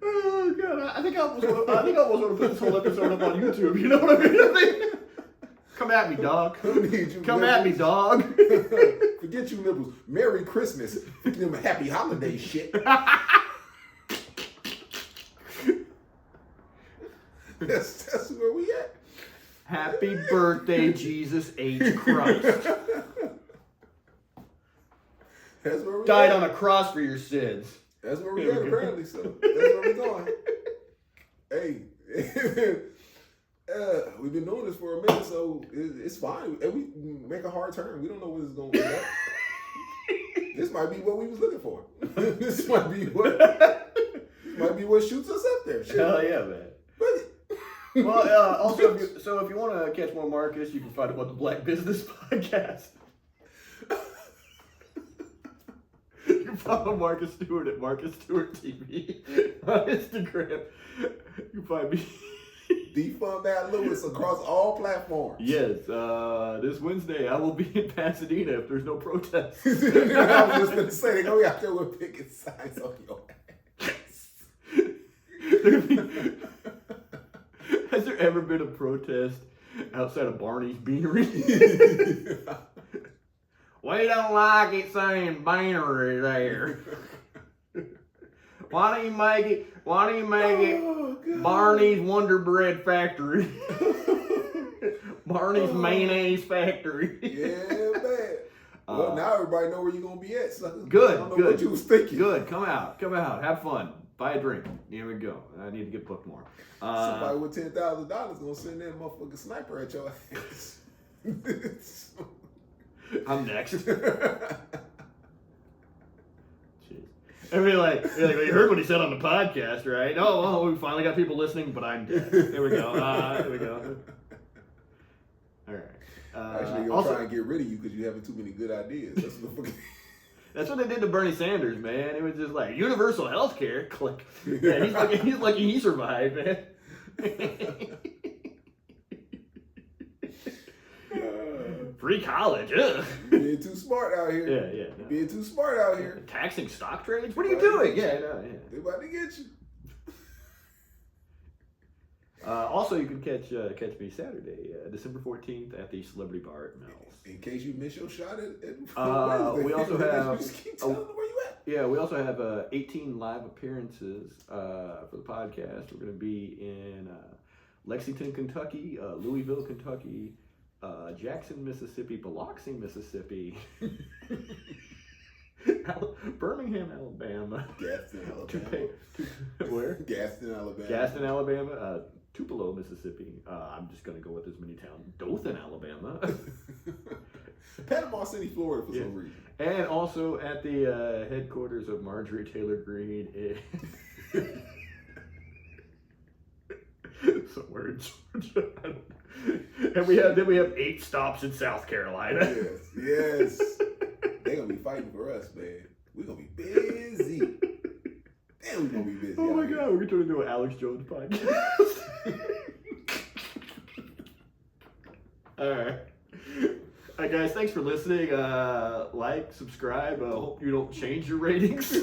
Speaker 1: Oh God, I think I almost want to put this whole episode up on YouTube. You know what I mean? Come at me, dog. Come at me, dog.
Speaker 2: Forget you liberals. Merry Christmas. Give them a happy holiday shit. That's where we at.
Speaker 1: Happy birthday, Jesus H. Christ.
Speaker 2: That's where we
Speaker 1: died
Speaker 2: at.
Speaker 1: On a cross for your sins.
Speaker 2: That's where we at, apparently. So that's where we're going. Hey, we've been doing this for a minute, so it's fine. And we make a hard turn. We don't know what it's going to be like. This might be what we was looking for. This might be what shoots us up there. Shit.
Speaker 1: Hell yeah, man. Well, also, if you want to catch more Marcus, you can find him on the Black Business Podcast. You can follow Marcus Stewart at Marcus Stewart TV on Instagram. You can find me.
Speaker 2: Defund Matt Lewis across all platforms.
Speaker 1: Yes, this Wednesday I will be in Pasadena if there's no protest.
Speaker 2: I was just going to say, they're going to be out there with picket signs on your ass.
Speaker 1: Has there ever been a protest outside of Barney's Beanery? We don't like it saying Bannery there. Why don't you make it Barney's Wonder Bread Factory? Barney's Mayonnaise Factory.
Speaker 2: Yeah, man. Well, now everybody know where you're gonna be at, sucker.
Speaker 1: Good,
Speaker 2: I don't know
Speaker 1: good.
Speaker 2: what you was thinking.
Speaker 1: Good. Come out. Have fun. Buy a drink. Here we go. I need to get booked more.
Speaker 2: Somebody with $10,000 gonna send that motherfucking sniper at your ass.
Speaker 1: I'm next. Jeez. I mean, like, you heard what he said on the podcast, right? Oh, we finally got people listening, but I'm dead. Here we go. Here we go. All right.
Speaker 2: Actually, they're gonna try and get rid of you because you having too many good ideas.
Speaker 1: That's what they did to Bernie Sanders, man. It was just like universal health care. Click. Yeah, he's lucky he survived, man. Free college. Ugh.
Speaker 2: Being too smart out here.
Speaker 1: Yeah. No.
Speaker 2: Being too smart out here.
Speaker 1: Taxing stock trades? What are you doing? Yeah.
Speaker 2: They about to get you.
Speaker 1: Also, you can catch me Saturday, December 14th at the Celebrity Bar at Mel's.
Speaker 2: In case you miss your shot at
Speaker 1: Wednesday. We also have.
Speaker 2: Just keep telling them where you at.
Speaker 1: Yeah, we also have 18 live appearances for the podcast. We're going to be in Lexington, Kentucky, Louisville, Kentucky, Jackson, Mississippi, Biloxi, Mississippi, Birmingham, Alabama,
Speaker 2: Gaston, Alabama.
Speaker 1: Where?
Speaker 2: Gaston, Alabama.
Speaker 1: Gaston, Alabama. Tupelo, Mississippi. I'm just going to go with as many towns. Dothan, Alabama.
Speaker 2: Panama City, Florida, for some reason.
Speaker 1: And also at the headquarters of Marjorie Taylor Greene somewhere in Georgia. And we have 8 stops in South Carolina.
Speaker 2: Yes. They're gonna be fighting for us, man. We're gonna be busy. Damn, we're gonna be busy.
Speaker 1: Oh my God, we're turning into an Alex Jones podcast. All right. All right, guys, thanks for listening. Like, subscribe. Hope you don't change your ratings.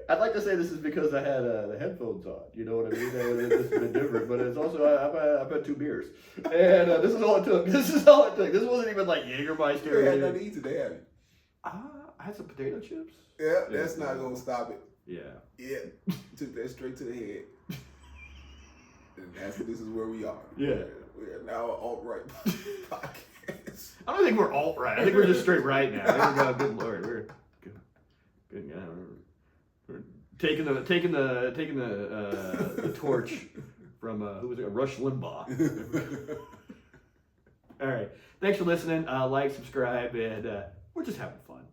Speaker 1: I'd like to say this is because I had the headphones on. You know what I mean? This has been different, but it's also I've had 2 beers, and this is all it took. This wasn't even like Jägermeister.
Speaker 2: You had nothing to eat today, have you?
Speaker 1: I had some potato chips.
Speaker 2: Yeah, that's not gonna stop it.
Speaker 1: Yeah.
Speaker 2: Took that straight to the head. And this is where we are.
Speaker 1: Yeah.
Speaker 2: We are now an alt-right podcast.
Speaker 1: I don't think we're alt-right. I think we're just straight right now. I think we got a good Lord. We're good. We're taking the torch from who was it? Rush Limbaugh. All right. Thanks for listening. Like, subscribe, and we're just having fun.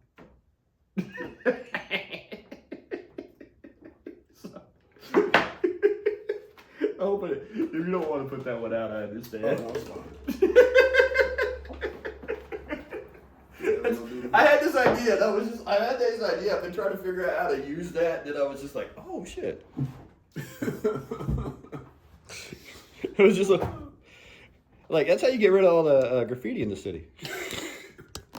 Speaker 1: I hope if you don't want to put that one out, I understand.
Speaker 2: Oh, no, it's fine.
Speaker 1: I had this idea. I had this idea. I've been trying to figure out how to use that, and I was just like, oh shit. It was just like that's how you get rid of all the graffiti in the city.